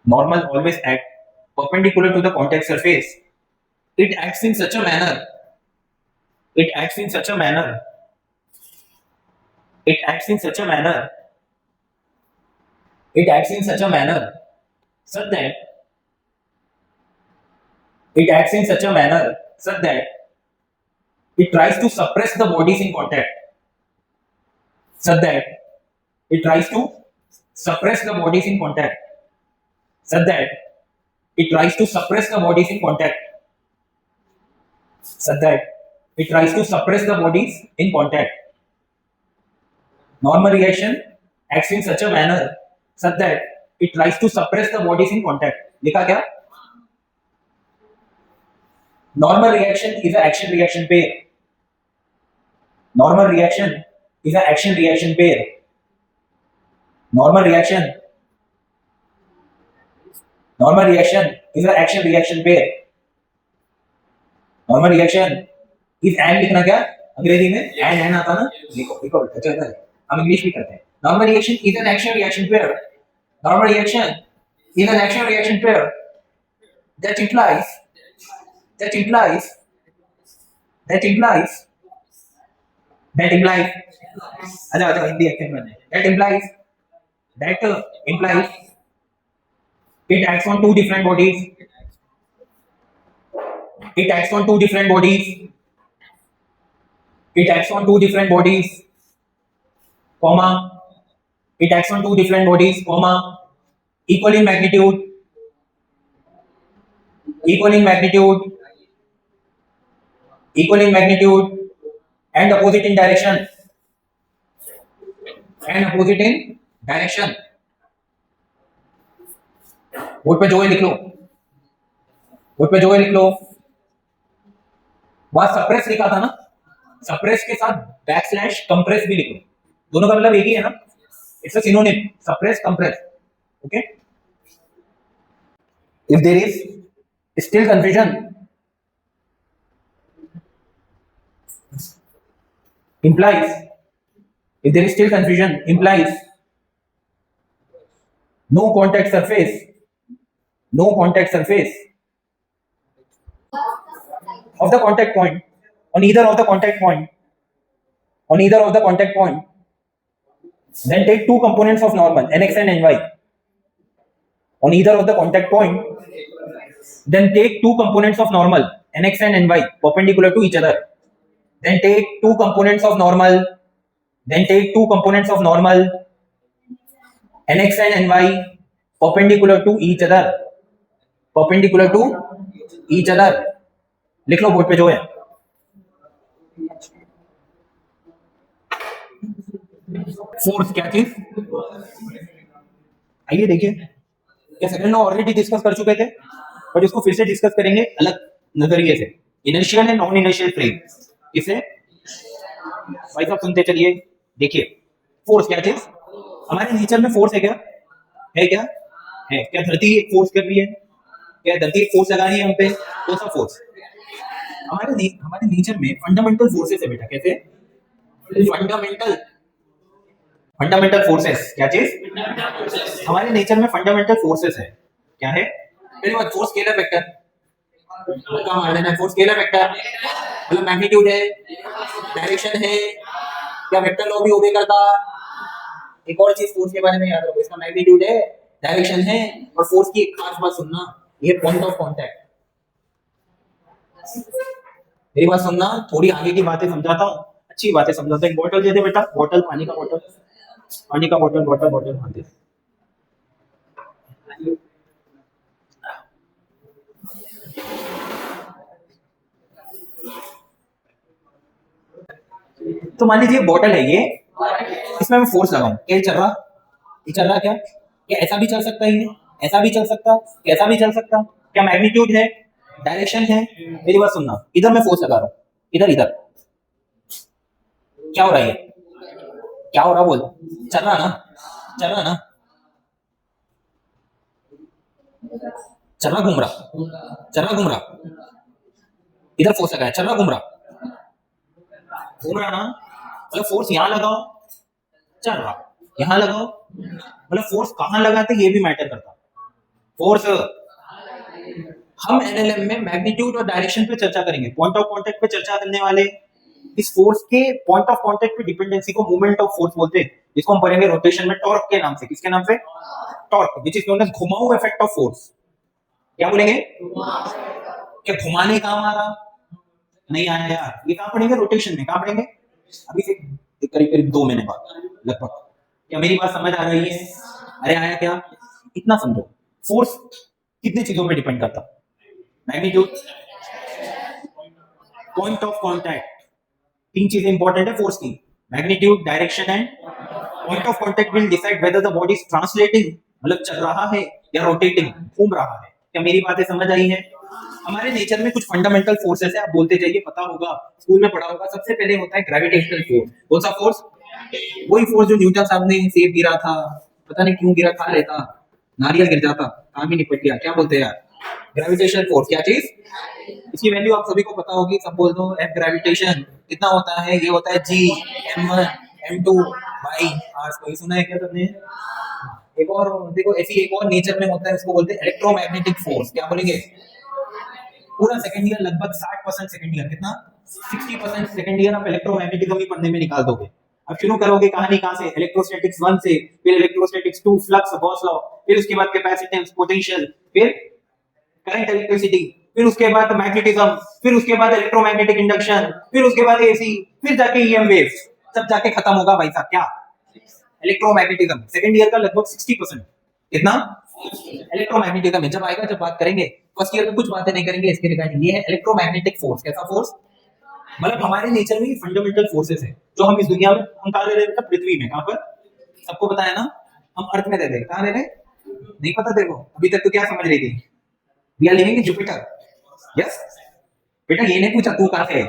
normal always act perpendicular to the contact surface, it acts in such a manner, it acts in such a manner, it acts in such a manner, it acts in such a manner such that, it acts in such a manner such that it tries to suppress the bodies in contact, such that it tries to suppress the bodies in contact, such that it tries to suppress the bodies in contact, such that it tries to suppress the bodies in contact, normal reaction acts in such a manner such that it tries to suppress the bodies in contact, लिखा क्या, normal reaction is an action reaction pair, normal reaction is an action reaction pair, normal reaction is an action reaction pair, normal reaction is and लिखना क्या, अंग्रेजी में and आता ना, लिखो लिखो अच्छा है, हम इंग्लिश भी करते हैं। Normal reaction is an action reaction pair, normal reaction is an action reaction pair that implies that implies that implies that implies अच्छा हिंदी एक्सेंट में that implies it acts on two different bodies, it acts on two different bodies, it acts on two different bodies, comma, it acts on two different bodies, comma, equal in magnitude, equal in magnitude, equal in magnitude and opposite in direction, and opposite in direction। Board पे जो है लिख लो, board पे जो है लिख लो। वहां suppress लिखा था ना, सप्रेस के साथ बैकस्लैश कंप्रेस भी लिख लो, दोनों का मतलब एक ही है ना, it's a synonym, suppress compress. Okay, if there is still confusion, implies, if there is still confusion, implies no contact surface, no contact surface of the contact point on either of the contact point, on either of the contact point, then take two components of normal nx and ny on either of the contact point, then take two components of normal nx and ny perpendicular to each other, then take two components of normal, then take two components of normal nx and ny perpendicular to each other, perpendicular to each other। लिख लो board पे जो है। Force क्या चीज, आइए देखिए, क्या second में ऑलरेडी डिस्कस कर चुके थे, बट इसको फिर से डिस्कस करेंगे अलग नजरिए से, inertial and non inertial frame. इसे भाई साहब सुनते चलिए, देखिए फोर्स क्या चीज, हमारे नेचर में फोर्स है क्या, है क्या, है क्या धरती एक फोर्स कर रही है, क्या धरती एक फोर्स लगा रही है हम पे, कौन सा फोर्स, हमारे नेचर में फंडामेंटल फोर्सेस है बेटा, कैसे फंडामेंटल फोर्सेस, क्या चीज हमारे नेचर में फंडामेंटल फोर्सेस है, क्या है, पहली बात फोर्स स्केलर वेक्टर, क्या मान लेना है, फोर्स स्केलर वेक्टर मतलब मैग्नीट्यूड है, डायरेक्शन है, क्या वेक्टर लॉ भी ओबे करता। एक और चीज फोर्स के बारे में याद रखो, इसका मैग्नीट्यूड है, डायरेक्शन है, और फोर्स की एक खास बात सुनना, ये पॉइंट ऑफ कांटेक्ट। मेरी बात सुनना, थोड़ी आगे की बातें समझाता हूँ, अच्छी बातें समझाता हूँ। एक बोतल दे दे बेटा, बोतल, पानी का बोतल, पानी का बोतल, बोतल बोतल हाँ दे। तो मान लीजिए बोतल है ये, इसमें मैं फोर्स लगाऊं, क्या चल रहा, ये चल रहा क्या, क्या ऐसा भी चल सकता है, ये ऐसा भी चल सकता, कैसा भी चल सकता, क्या मैग्नीट्यूड है, डायरेक्शन है। मेरी बात सुनना, इधर मैं फोर्स लगा रहा हूं, इधर इधर क्या हो रहा है, क्या हो रहा, बोल, चल रहा ना, चल रहा ना, चल रहा, घूम रहा, चल रहा, घूम रहा, इधर फोर्स लगाया, चल रहा, घूम रहा, घूम रहा ना, मतलब फोर्स यहां लगाओ, चल रहा, यहां लगाओ, मतलब फोर्स कहां लगाते ये भी मैटर करता। फोर्स हम एनएलएम में मैग्नीट्यूड और डायरेक्शन पे चर्चा करेंगे, पॉइंट ऑफ कांटेक्ट पे चर्चा करने वाले, इस फोर्स के पॉइंट ऑफ कांटेक्ट पे डिपेंडेंसी को मूवमेंट ऑफ फोर्स बोलते हैं, जिसको हम पढ़ेंगे रोटेशन में टॉर्क के नाम से। किसके नाम से, torque, which is known as घुमाऊ इफेक्ट ऑफ फोर्स। क्या बोलेंगे, क्या घुमाने काम आ रहा, नहीं आया यार, ये कहां पढ़ेंगे, रोटेशन में। कहां पढ़ेंगे, अभी से करीब करीब 2 महीने बाद लगभग। क्या मेरी बात समझ आ रही है, अरे आया क्या, इतना समझो, फोर्स कितनी चीजों पे डिपेंड करता, मैग्नीट्यूड, पॉइंट ऑफ कांटेक्ट, तीन चीजें इंपॉर्टेंट है फोर्स की, magnitude, direction and point of contact will decide whether the body is translating, मतलब चल रहा है या रोटेटिंग, घूम रहा है। क्या मेरी बातें समझ आई है। हमारे नेचर में कुछ फंडामेंटल फोर्सेस है, आप बोलते जाइए, पता होगा, स्कूल में पढ़ा होगा। सबसे पहले होता है ग्रेविटेशनल फोर्स। कौन सा फोर्स, वही फोर्स जो न्यूटन साहब ने सेब गिरा था, पता नहीं क्यों गिरा, खा लेता, नारियल गिर जाता, काम ही निपट गया, क्या बोलते हैं यार, ग्रेविटेशनल फोर्स। क्या चीज, इसकी वैल्यू आप सभी को पता होगी, सब बोल दो, एफ ग्रेविटेशन कितना होता है, ये होता है जी m1 m2 by r square, सुना है क्या सबने? एक और देखो, ऐसी एक और नेचर में होता है, उसको बोलते हैं इलेक्ट्रोमैग्नेटिक फोर्स। क्या बोलेंगे? पूरा सेकंड ईयर लगभग 60% सेकंड ईयर, कितना 60% सेकंड ईयर आप इलेक्ट्रोमैग्नेटिज्म ही पढ़ने में निकाल दोगे। अब शुरू करोगे कहानी कहां से? इलेक्ट्रोस्टैटिक्स 1 से, फिर इलेक्ट्रोस्टैटिक्स 2 फ्लक्स गॉस लॉ, फिर उसके बाद कैपेसिटेंस पोटेंशियल, फिर करंट इलेक्ट्रिसिटी, फिर उसके बाद मैग्नेटिज्म, फिर उसके बाद इलेक्ट्रोमैग्नेटिक इंडक्शन, फिर उसके बाद एसी, फिर जाके ईएम वेव्स, सब जाके खत्म होगा भाई साहब क्या? इलेक्ट्रोमैग्नेटिज्म सेकंड ईयर का लगभग 60%। कितना? इलेक्ट्रोमैग्नेटिज्म में जब आएगा, जब बात करेंगे फर्स्ट ईयर में कुछ बातें नहीं करेंगे इसके रिगार्डिंग। ये है इलेक्ट्रोमैग्नेटिक फोर्स। कैसा फोर्स? मतलब हमारे नेचर में फंडामेंटल फोर्सेस है जो हम इस दुनिया में, हम कहां रह रहे हैं? पृथ्वी में। कहां पर? सबको पता है ना, हम अर्थ में रह रहे हैं। कहां रह रहे हैं? नहीं पता तेरे को? अभी तक तो क्या समझ रही थी? We are living in Jupiter. Yes बेटा, ये नहीं पूछा तू कहां से है।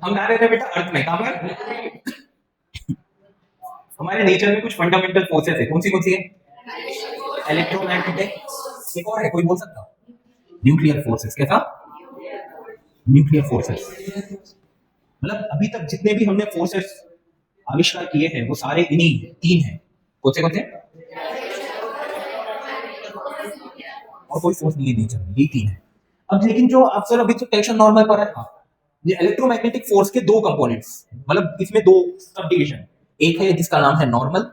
हम कहां रह रहे हैं बेटा? अर्थ में। कहां पर? हमारे नेचर में कुछ फंडामेंटल फोर्सेस है। कौन सी है? इलेक्ट्रोमैग्नेटिक, एक और है, कोई बोल सकता? Nuclear forces. कैसा? Nuclear forces. मतलब अभी तक जितने भी हमने फोर्सेस आविष्कार किए हैं वो सारे इन्हीं तीन हैं। कौन से? और कोई फोर्स नहीं है नेचर में, यही तीन है। अब लेकिन जो आप सर अभी तो टेंशन नॉर्मल पर है, ये इलेक्ट्रोमैग्नेटिक फोर्स के दो कंपोनेंट्स, मतलब इसमें दो सब डिवीजन, एक है जिसका नाम है नॉर्मल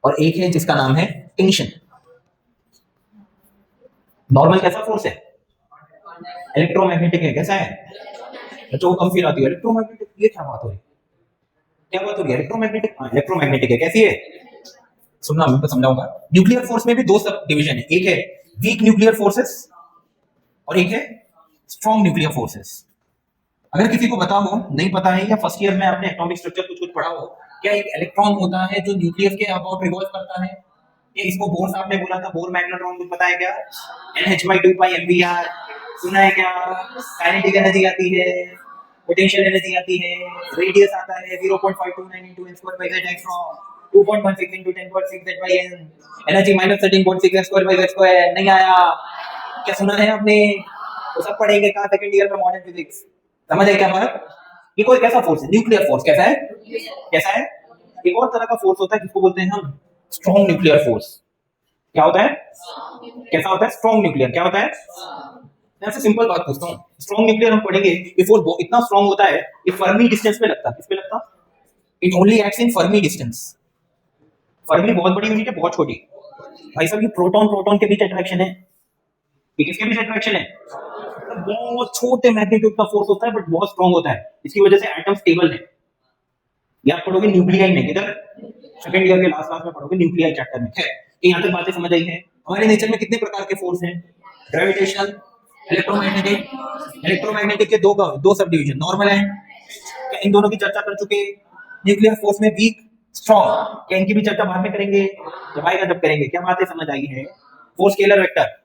और एक है जिसका नाम है टेंशन। नॉर्मल कैसा फोर्स है? इलेक्ट्रोमैग्नेटिक है। कैसा है? जो कम फिर आती है इलेक्ट्रोमैग्नेटिक। ये क्या बात हो रही? क्या बात हो रही है? इलेक्ट्रोमैग्नेटिक, इलेक्ट्रोमैग्नेटिक है। कैसी है? सुनना, मैं समझाऊंगा। न्यूक्लियर फोर्स में भी दो सब डिवीजन है, एक है वीक न्यूक्लियर फोर्सेस और एक है स्ट्रॉन्ग न्यूक्लियर फोर्सेस। अगर किसी को पता हो, नहीं पता है, या फर्स्ट ईयर में आपने एटॉमिक स्ट्रक्चर कुछ कुछ पढ़ा हो, क्या एक इलेक्ट्रॉन होता है जो न्यूक्लियस के अबाउट रिवॉल्व करता है? ये इसको बोर साहब ने बोला था, बोर मैग्नेट्रॉन। कुछ पता है क्या? NH/2 पाई MVR सुना है क्या? काइनेटिक एनर्जी आती है, पोटेंशियल एनर्जी आती है, रेडियस आता है 0.529 into n square by z angstrom, 2.16 into 10.6 z by n, energy -13.6 n square by z square। नहीं आया क्या? सुना है आपने? वो सब पढ़ेंगे कहाँ? सेकंड ईयर में मॉडर्न फिजिक्स। समझ आए क्या बात? ये कोई कैसा फोर्स है? Nuclear force. कैसा है? कैसा है? एक और तरह का फोर्स होता है जिसको बोलते हैं हम स्ट्रॉन्ग न्यूक्लियर फोर्स। क्या होता है? कैसा होता है? Strong nuclear. क्या होता है? मैं आपसे सिंपल बात पूछता हूँ, स्ट्रॉन्ग न्यूक्लियर हम पढ़ेंगे, ये फोर्स इतना स्ट्रॉन्ग होता है, ये फर्मी डिस्टेंस पे लगता है। किस पे लगता? It only acts in Fermi distance. Fermi बहुत बड़ी यूनिट है, बहुत छोटी। भाई साहब, ये प्रोटॉन प्रोटॉन के बीच अट्रैक्शन है, ये किसके बीच अट्रैक्शन है? बहुत छोटे मैग्नीट्यूड का फोर्स होता है बट बहुत स्ट्रॉन्ग होता है, इसकी वजह से एटम स्टेबल है। ये आप पढ़ोगे न्यूक्लियाई में, इधर सेकंड ईयर के लास्ट लास्ट में पढ़ोगे न्यूक्लियाई चैप्टर में। यहाँ तक बातें समझ आई है? हमारे नेचर में कितने प्रकार के फोर्स हैं? Gravitational, electromagnetic. इलेक्ट्रोमैग्नेटिक के दो सब डिवीजन, नॉर्मल एंड, इन दोनों की चर्चा कर चुके। न्यूक्लियर फोर्स में वीक, स्ट्रॉन्ग, क्या इनकी भी चर्चा बाद में करेंगे? जब आएगा जब करेंगे। क्या बातें समझ आई है? Force scalar vector,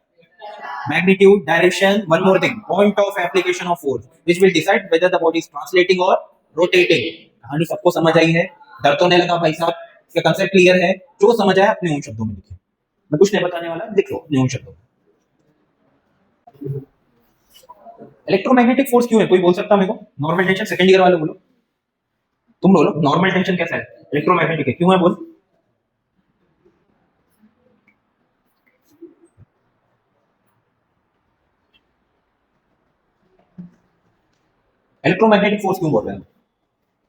magnitude, direction, one more thing, point of application of force, which will decide whether the body is translating or rotating। कहानी सबको समझ आई है? डर तो नहीं लगा भाई साहब? इसका कंसेप्ट क्लियर है? जो समझ आया अपने उन शब्दों में लिखिए, मैं कुछ नहीं बताने वाला, लिख लो अपने उन शब्दों में। इलेक्ट्रोमैग्नेटिक फोर्स क्यों है? कोई बोल सकता है मेरे को? नॉर्मल टेंशन, सेकंड ईयर वाले बोलो, तुम बोलो नॉर्मल टेंशन कैसा है? इलेक्ट्रोमैग्नेटिक है, क्यों है बोल? इलेक्ट्रोमैग्नेटिक फोर्स क्यों बोल रहे हैं?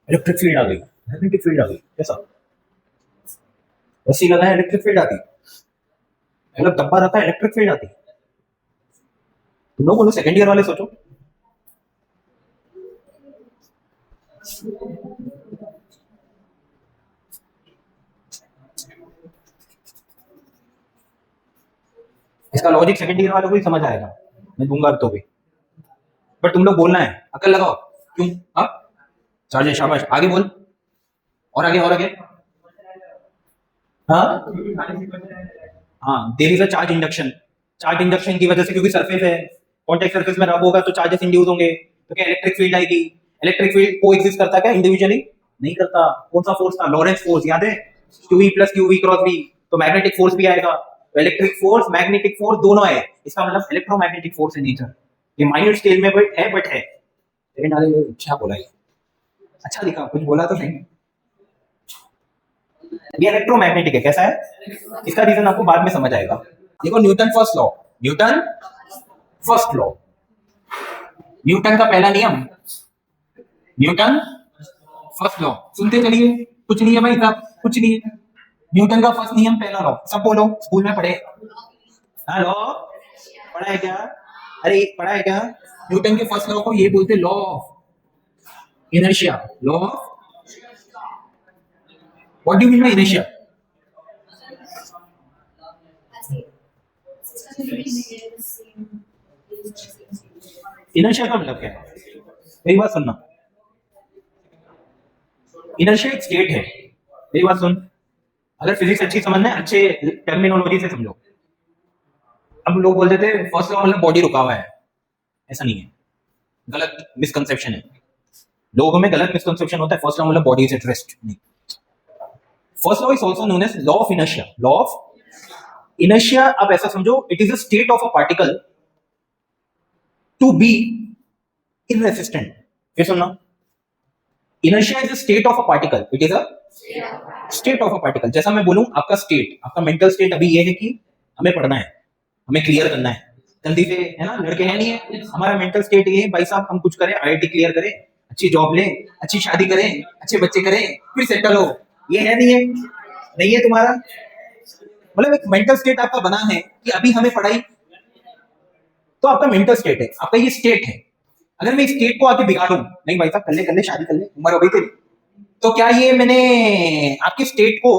इलेक्ट्रिक फील्ड आ गई, मैग्नेटिक फील्ड आ गई, कैसा? रस्सी लगा है, इलेक्ट्रिक फील्ड आती, मतलब डब्बा रखा है, इलेक्ट्रिक फील्ड आती। तुम लोग बोलो, सेकंड ईयर वाले सोचो। इसका लॉजिक सेकंड ईयर वालों को ही समझ आएगा, मैं दूंगा तो भी, बट तुम लोग बोलना है, अकल लगाओ। क्यों? हाँ चार्ज, शाबाश, आगे बोल, और आगे और आगे। हाँ हाँ, there is a charge induction. Charge induction की वजह से, क्योंकि सरफेस है, कॉन्टैक्ट सरफेस में रब होगा तो चार्जेस इंड्यूस होंगे, तो क्या इलेक्ट्रिक फील्ड आएगी। इलेक्ट्रिक फील्ड को एग्जिस्ट करता क्या इंडिविजुअली? नहीं करता। कौन सा फोर्स था? लॉरेंस फोर्स, याद है? QE plus QV cross V, तो मैग्नेटिक फोर्स भी आएगा। इलेक्ट्रिक फोर्स, मैग्नेटिक फोर्स दोनों है, इसका मतलब इलेक्ट्रोमैग्नेटिक फोर्स है नेचर। ये माइनर स्केल में बट है, लेकिन अरे अच्छा बोला, अच्छा दिखा, कुछ बोला तो नहीं। ये इलेक्ट्रोमैग्नेटिक है, कैसा है? इसका रीजन आपको बाद में समझ आएगा। देखो Newton first law, Newton first law, Newton का पहला नियम, न्यूटन फर्स्ट लॉ। सुनते चलिए, कुछ नहीं है भाई साहब, कुछ नहीं है। न्यूटन का फर्स्ट नियम, पहला लॉ, सब बोलो, स्कूल में पढ़े। हाँ लॉ पढ़ा है क्या? अरे पढ़ा है क्या? न्यूटन के फर्स्ट लॉ को ये बोलते law of inertia, law of, what do you mean by inertia? Inertia का मतलब क्या है? मेरी बात सुनना, इनर्शिया एक स्टेट है। मेरी बात सुन, अगर फिजिक्स अच्छी समझना है, अच्छे टर्मिनोलॉजी से समझो। अब लोग बोलते थे फर्स्ट लॉ मतलब बॉडी रुका हुआ है, ऐसा नहीं है, गलत मिसकंसेप्शन है। लोगों में गलत मिसकंसेप्शन होता है, फर्स्ट लॉ मतलब बॉडी इज एट रेस्ट, नहीं। First law is also known as law of inertia, law of inertia. अब ऐसा समझो, it is a state of a particle to be inresistant. फिर सुनना, inertia is a state of a particle, it is a state of a particle. जैसा मैं बोलूं, आपका state, आपका मेंटल स्टेट अभी ये है कि हमें पढ़ना है, हमें क्लियर करना है जल्दी से, है ना? लड़के हैं नहीं है, हमारा मेंटल स्टेट ये है भाई साहब, हम कुछ करें, आईआईटी क्लियर करें, अच्छी जॉब लें, अच्छी शादी करें, अच्छे बच्चे करें, फिर सेटल हो। ये है नहीं है? नहीं है तुम्हारा? मतलब एक मेंटल स्टेट आपका बना है कि अभी हमें पढ़ाई, तो आपका मेंटल स्टेट है, आपका ये स्टेट है। अगर मैं इस स्टेट को आके बिगाड़ूं, नहीं भाई साहब कर ले शादी कर ले, उम्र हो गई तेरी, तो क्या ये मैंने आपके स्टेट को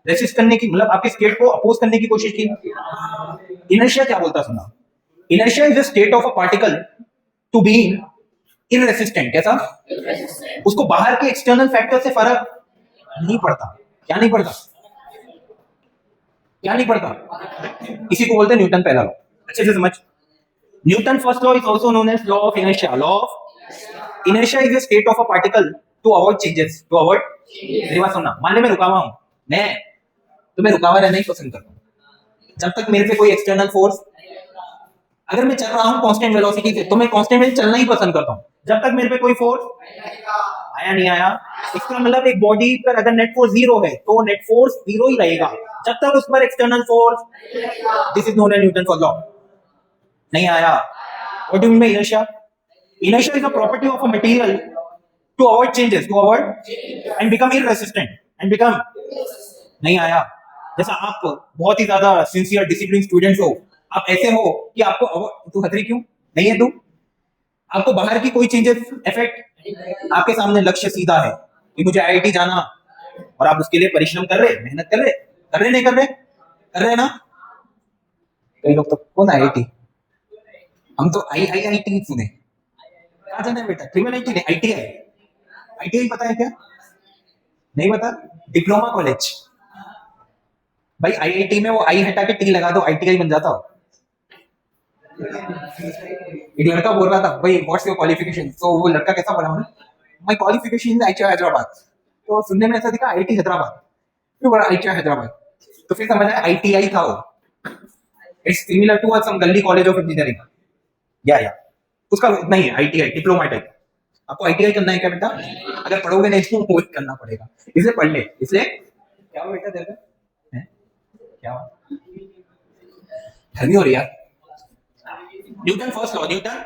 रेसिस्ट करने की, मतलब आपके स्टेट को अपोज करने की कोशिश की? इनर्शिया क्या बोलता सुना, inertia is the state of a particle to be inresistant. कैसा? उसको बाहर के एक्सटर्नल फैक्टर से फर्क नहीं पड़ता। क्या नहीं पड़ता? क्या नहीं पड़ता? इसी को बोलते हैं न्यूटन पहला लॉ। अच्छे से समझ, Newton first law is also known as law of inertia, law of inertia is the state of a particle to avoid changes, to avoid. मेरी बात सुनना, मान ले मैं रुका हुआ हूं, मैं रुका हुआ रहना ही पसंद करता हूं। जब तक मेरे पे कोई एक्सटर्नल फोर्स, अगर मैं चल रहा हूं कांस्टेंट वेलोसिटी से, तो मैं कांस्टेंट वेलोसिटी चलना ही पसंद करता हूं, जब तक मेरे पे कोई फोर्स आया नहीं आया। इसका मतलब एक बॉडी पर अगर नेट फोर्स जीरो है, तो नेट फोर्स जीरो ही रहेगा जब तक उस पर external force, this is known as Newton first law. नहीं आया? What do you mean by inertia? Inertia is a property of a material to avoid changes, to avoid and become irresistant, and become. नहीं आया? जैसा आप बहुत ही ज्यादा sincere discipline students हो, आप ऐसे हो कि आपको, तू खतरी क्यों नहीं है? तू, आपको बाहर की कोई चेंजेस इफेक्ट, आपके सामने लक्ष्य सीधा है कि मुझे आईआईटी जाना, और आप उसके लिए परिश्रम कर रहे, मेहनत कर रहे नहीं कर रहे? कर रहे ना? कई लोग तो, कौन आईआईटी, हम तो आईआईटी सुने। कहाँ जाना है बेटा? ट्रिपल आईटी नहीं, आईटीआई। आईटीआई पता है क्या? नहीं पता? Diploma college. भाई आईआईटी में वो आई हटा के टी लगा दो, आईटीआई बन जाता हो। एक लड़का बोल रहा था, भाई व्हाट्स योर क्वालिफिकेशन, तो वो लड़का कैसा बोला, my qualification is ITI Hyderabad. तो सुनने में ऐसा दिखा आईआईटी हैदराबाद, क्यों बोला आईटीआई हैदराबाद? तो फिर समझ आया आईटीआई था वो। इट्स सिमिलर टू सम गल्ली कॉलेज ऑफ इंजीनियरिंग, या उसका इतना ही है, आईटीआई डिप्लोमा टाइप। आपको आईटीआई करना है क्या बेटा? अगर पढ़ोगे नहीं तो वो करना पड़ेगा, इसलिए पढ़ ले। इसलिए क्या हुआ बेटा तेरे को? क्या हुआ? गर्मी हो रही है? Newton first law, Newton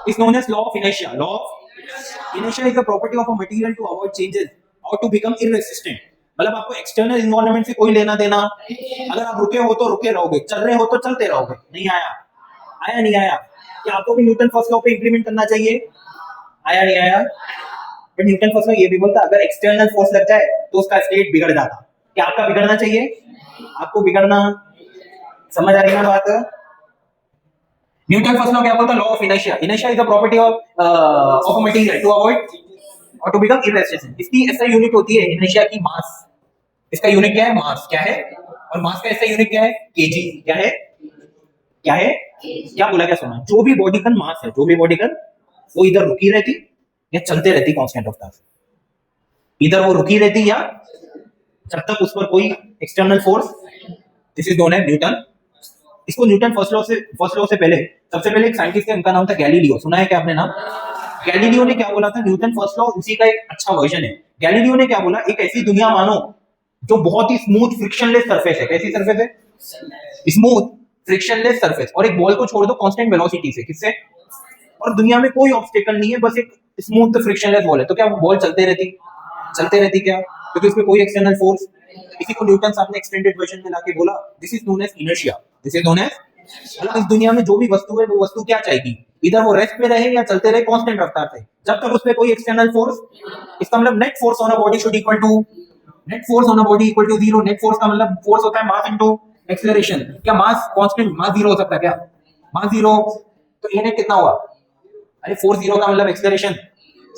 is known as law of inertia. Law of inertia is the property of a material to avoid changes or to become irresistant. मतलब आपको एक्सटर्नल इन्वायरमेंट से कोई लेना देना, अगर आप रुके हो तो रुके रहोगे, चल रहे हो तो चलते रहोगे। नहीं आया? आया नहीं आया? क्या आपको भी न्यूटन फर्स्ट लॉ पे इंप्लीमेंट करना चाहिए? आया नहीं आया? बट न्यूटन फर्स्ट लॉ ये भी बोलता, अगर एक्सटर्नल फोर्स लग जाए तो उसका स्टेट बिगड़ जाता। क्या आपका बिगड़ना चाहिए? आपको बिगड़ना, समझ आ रही है बात? न्यूटन फर्स्ट लॉ क्या बोलता है? Law of inertia, inertia is the property of a material to avoid और टू बिकम इररेसिस्टेंट। इसकी ऐसा यूनिट होती है इनर्शिया की, मास। इसका यूनिट क्या है? मास। क्या है? और मास का ऐसा यूनिट क्या है? केजी। क्या है? क्या है? क्या बोला, क्या सुना? जो भी बॉडी का मास है, जो भी बॉडी का, वो इधर रुकी रहती या चलते रहती कांस्टेंट ऑफ मास, इधर वो रुकी रहती या जब तक उस पर कोई external force, this is known as Newton. इसको न्यूटन फर्स्ट लॉ से पहले, सबसे पहले एक साइंटिस्ट थे, उनका नाम था गैलीलियो। सुना है क्या आपने नाम? गैलीलियो ने क्या बोला था, न्यूटन फर्स्ट लॉ उसी का एक अच्छा वर्जन है। गैलीलियो ने क्या बोला, एक ऐसी दुनिया मानो जो बहुत ही स्मूथ फ्रिक्शनलेस सरफेस है। कैसी सरफेस है? Smooth frictionless surface. और एक बॉल को छोड़ दो कांस्टेंट वेलोसिटी से, किससे? और दुनिया में कोई ऑब्स्टेकल नहीं है, बस एक स्मूथ फ्रिक्शनलेस बॉल है। तो क्या वो बॉल चलते रहती? चलते रहती क्या? क्योंकि उसमें कोई एक्सटर्नल फोर्स। इसी को न्यूटन साहब ने एक्सटेंडेड वर्जन में लाके बोला, this is known as inertia. This is known as, मतलब इस दुनिया में जो भी वस्तु है वो वस्तु क्या चाहेगी, इधर वो रेस्ट पे रहे या चलते रहे कांस्टेंट रफ्तार से, जब तक उसमें कोई एक्सटर्नल फोर्स। इसका मतलब net force on a body should equal to, net force on a body equal to zero. Net force का मतलब फोर्स होता है मास इनटू एक्सेलरेशन। क्या मास कांस्टेंट, मास जीरो हो सकता है क्या? मास जीरो, तो ए नेट कितना हुआ? अरे फोर्स जीरो का मतलब एक्सेलरेशन।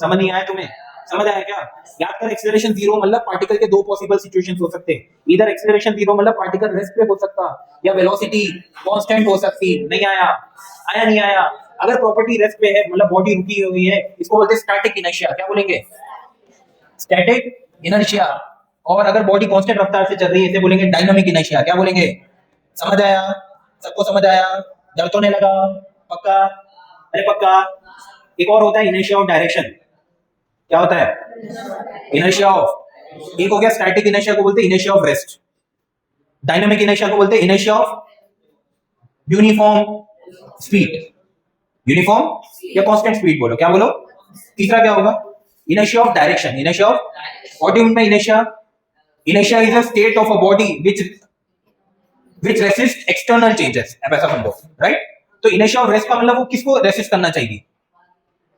समझ नहीं आया तुम्हें? समझ आया क्या? याद कर, एक्सेलरेशन जीरो मतलब पार्टिकल के दो पॉसिबल सिचुएशंस हो सकते हैं। इधर एक्सेलरेशन जीरो मतलब पार्टिकल रेस्ट पे हो सकता, या वेलोसिटी कांस्टेंट हो सकती। नहीं आया? आया नहीं आया? अगर प्रॉपर्टी रेस्ट पे है मतलब बॉडी रुकी हुई है, इसको बोलते हैं स्टैटिक इनर्शिया। क्या बोलेंगे? Static inertia. और अगर बॉडी कांस्टेंट रफ्तार से चल रही है, इसे बोलेंगे डायनामिक इनर्शिया। क्या बोलेंगे? समझ आया? सबको समझ आया? डर तो नहीं लगा? पक्का? अरे पक्का। एक और होता है इनर्शिया ऑफ डायरेक्शन। क्या होता है? इनर्शिया ऑफ, एक हो गया स्टैटिक इनर्शिया को बोलते हैं inertia of rest. Dynamic inertia को बोलते हैं inertia of uniform speed. Uniform या कांस्टेंट स्पीड बोलो, क्या बोलो? तीसरा क्या होगा? Inertia of direction. Inertia of, what do you mean by inertia? Inertia is a state of a body which resist external changes। अब ऐसा समझो, राइट? तो इनर्शिया ऑफ रेस्ट का मतलब वो किसको रेसिस्ट करना चाहिए?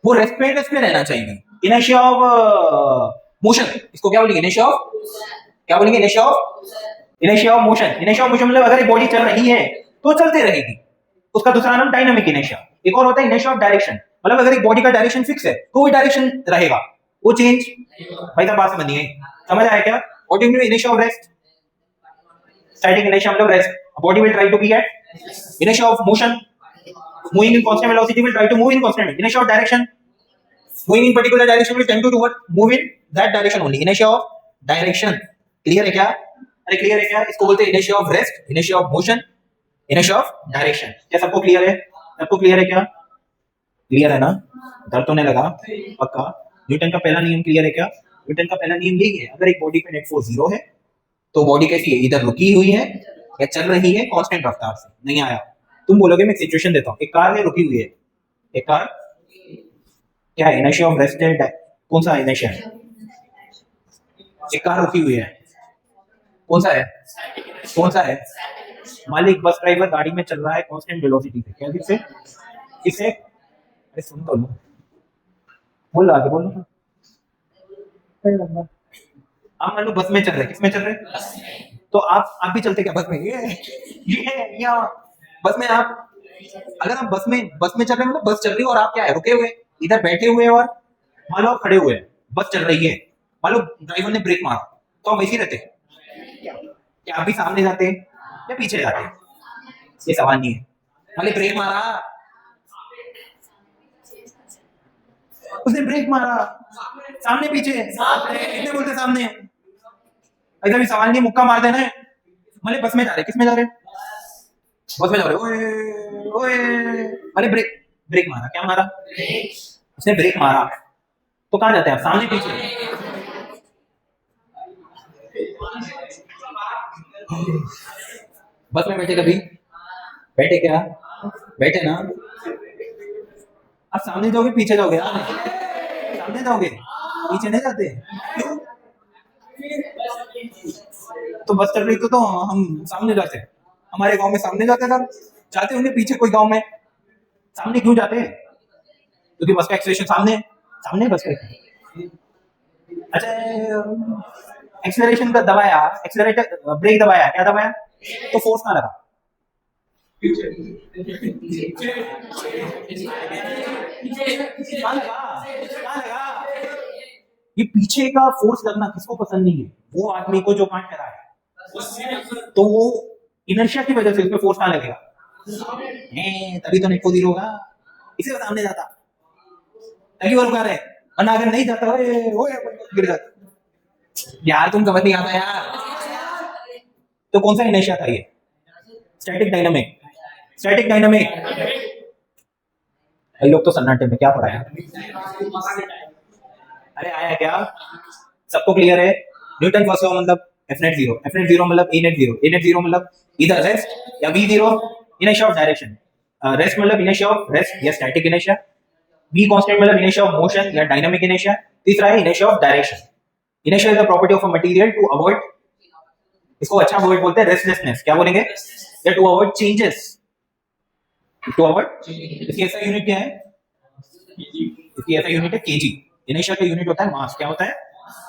वो रेस्ट पे रहना चाहिए। इनर्शिया ऑफ मोशन, इसको क्या बोलेंगे? इनर्शिया ऑफ, क्या बोलेंगे? Inertia of, inertia of motion. Inertia of motion मतलब अगर एक बॉडी चल रही है तो चलते रहेगी, उसका दूसरा नाम डायनामिक इनर्शिया। एक और होता है इनर्शिया ऑफ डायरेक्शन, मतलब अगर एक बॉडी का डायरेक्शन फिक्स है तो वो डायरेक्शन रहेगा, वो चेंज। भाई साहब बात समझिए, समझ आया क्या? What do you mean inertia of rest? Static inertia मतलब rest, body will try to be at inertia of motion, moving in constant velocity will try to move in constant inertia of direction, moving in particular direction will tend to what, move in that direction only, inertia of direction। Clear है क्या? अरे clear है क्या? इसको बोलते हैं inertia of rest, inertia of motion, inertia of direction। क्या सबको क्लियर है? सबको क्लियर है क्या? क्लियर है ना? डर तो नहीं लगा? पक्का? न्यूटन का पहला नियम क्लियर है क्या? न्यूटन का पहला नियम यही है, अगर एक बॉडी पे नेट फोर्स जीरो है तो बॉडी कैसी है? इधर रुकी हुई है या चल रही है कांस्टेंट रफ्तार से। नहीं आया? तुम बोलोगे मैं सिचुएशन देता हूं, एक कार है रुकी हुई है, एक कार, क्या है? इनर्शिया ऑफ रेस्ट है। कौन सा इनर्शिया है? एक कार रुकी हुई है, कौन सा है? कौन सा है? मालिक बस ड्राइवर गाड़ी में चल रहा है कांस्टेंट वेलोसिटी से। क्या? किससे? किससे? अरे सुन तो लो, बोल आगे बोलो। आप मान लो बस में चल रहे, किस में चल रहे? तो आप भी चलते क्या बस में? ये या बस में आप, अगर आप बस में चल रहे हैं मतलब बस चल रही है और आप क्या है? रुके हुए, इधर बैठे हुए, और मान लो आप खड़े हुए, बस चल रही है, मान लो ड्राइवर ने ब्रेक मारा तो आप वैसे ही रहते? क्या आप भी सामने जाते या पीछे जाते? ये सवाल नहीं है। मान ब्रेक मारा, उसने ब्रेक मारा, सामने पीछे, कितने बोलते सामने? ऐसा भी सवाल नहीं, मुक्का मार देना है। मतलब बस में जा रहे, किस में जा रहे? बस में जा रहे, ओए ओए, अरे ब्रेक, ब्रेक मारा, क्या मारा? उसने ब्रेक मारा, तो कहाँ जाते हैं आप? सामने पीछे? बस में बैठे कभी? बैठे क्या? बैठे ना? आप सामने जाओगे पीछे जाओगे? सामने जाओगे, पीछे नहीं जाते? क्यों? तो बस चल रही तो हम सामने जाते हैं। हमारे गांव में सामने जाते था, जाते होंगे पीछे कोई गांव में, सामने क्यों जाते हैं? क्योंकि बस का एक्सेलरेशन सामने है, सामने बस का। अच्छा, एक्सेलरेशन का दबाया, एक्सेलरेटर ब्रेक दबाया, क्या दबाया? तो फोर्स कहाँ लगा? कहाँ लगा? कहाँ लगा? ये पीछे का फोर्स लगना किसको पसंद नहीं है? वो आदमी को जो काट रहा है, तो वो इनर्शिया की वजह से उसमें फोर्स कहाँ लगेगा? तभी तो नेट को जीरो होगा, इसे सामने जाता, तभी वो रुका रहे, वरना अगर नहीं जाता ओए गिर जाता। यार तुम समझ नहीं आता यार। तो कौन सा इनर्शिया था ये? Static dynamic. स्टैटिक डायनामिक, कई लोग तो सन्नाटे में क्या पढ़ा है? अरे आया क्या? सबको क्लियर है? न्यूटन फर्स्ट लॉ मतलब F net zero, F net zero मतलब a net zero, a net zero मतलब इधर रेस्ट या v zero inertia of direction, rest मतलब इनर्शिया ऑफ रेस्ट या स्टैटिक इनर्शिया, वी कांस्टेंट मतलब इनर्शिया ऑफ मोशन या dynamic inertia, तीसरा है inertia of direction. Inertia is the property of a material to avoid, इसको अच्छा word बोलते हैं रेस्टलेसनेस, क्या बोलेंगे? या to avoid changes, to avoid. इसकी ऐसा यूनिट क्या है? इसकी ऐसा यूनिट है केजी। इनर्शिया का यूनिट होता है मास, क्या होता है?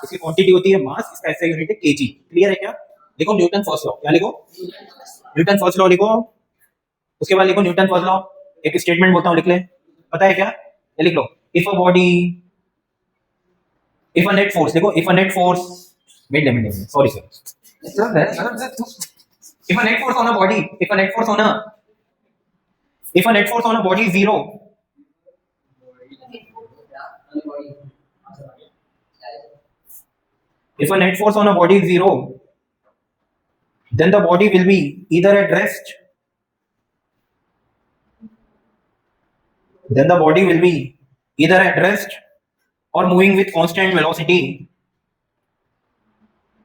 इसकी क्वांटिटी होती है मास, इसका ऐसा यूनिट है केजी। क्लियर है क्या? देखो न्यूटन फर्स्ट लॉ, क्या लिखो? न्यूटन फर्स्ट लॉ लिखो, उसके बाद लिखो न्यूटन फर्स्ट लॉ, एक स्टेटमेंट बोलता हूं लिख ले, पता है क्या? ये लिख लो, if a body, if a net force, देखो if a net force, wait sorry if a net force on a body, if a net force on a, if a net force on a body is zero, if a net force on a body is zero, then the body will be either at rest, then the body will be either at rest or moving with constant velocity,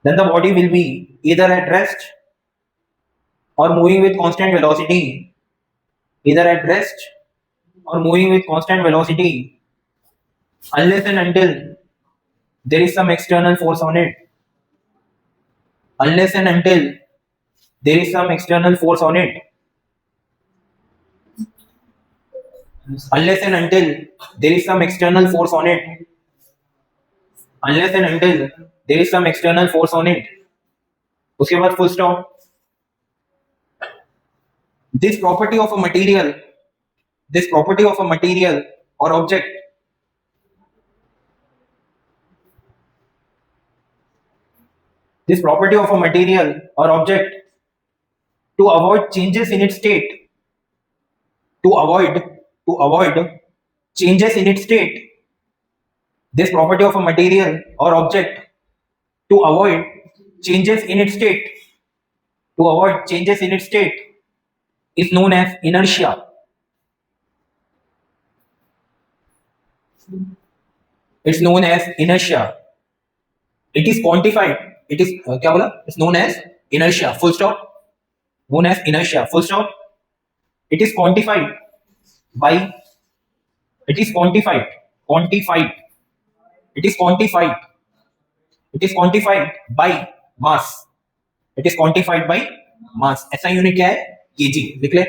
then the body will be either at rest or moving with constant velocity, either at rest or moving with constant velocity, unless and until there is some external force on it, unless and until there is some external force on it, unless and until there is some external force on it, unless and until there is some external force on it, उसके बाद full stop. This property of a material, this property of a material or object, this property of a material or object to avoid changes in its state, to avoid changes in its state, this property of a material or object to avoid changes in its state, to avoid changes in its state is known as inertia. It's known as inertia. It is quantified. It is क्या बोला? It's known as inertia. Full stop. Known as inertia. Full stop. It is quantified by. It is quantified. Quantified. It is quantified. It is quantified by mass. It is quantified by mass. ऐसा unit क्या है? kg. लिख ले.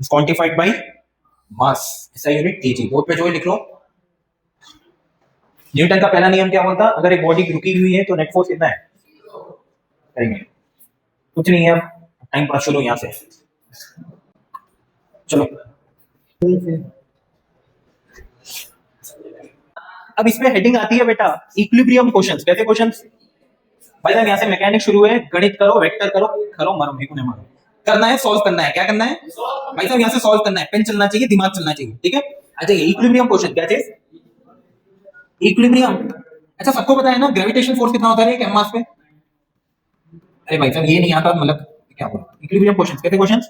It's quantified by mass. ऐसा unit kg. Board पे जो है लिख लो. न्यूटन का पहला नियम क्या बोलता? अगर एक बॉडी रुकी हुई है तो नेट फोर्स कितना है? करेंगे कुछ नहीं है, अब टाइम पास चलो यहां से चलो। अब इसमें हेडिंग आती है बेटा इक्विलिब्रियम क्वेश्चंस। कैसे क्वेश्चंस? भाई साहब यहां से मैकेनिक्स शुरू है, गणित करो, वेक्टर करो, करो मारो मेरे को नहीं मारो, करना है, सॉल्व करना है। क्या करना है भाई साहब? यहां से सॉल्व करना है, पेन चलना चाहिए, दिमाग चलना चाहिए, ठीक है? अच्छा ये इक्विलिब्रियम क्वेश्चन क्या चीज? इक्विलिब्रियम। अच्छा सबको पता है ना ग्रेविटेशन फोर्स कितना होता है एक मास पे? अरे भाई साहब ये नहीं आता, मतलब क्या बोला? Equilibrium questions. कैसे क्वेश्चंस?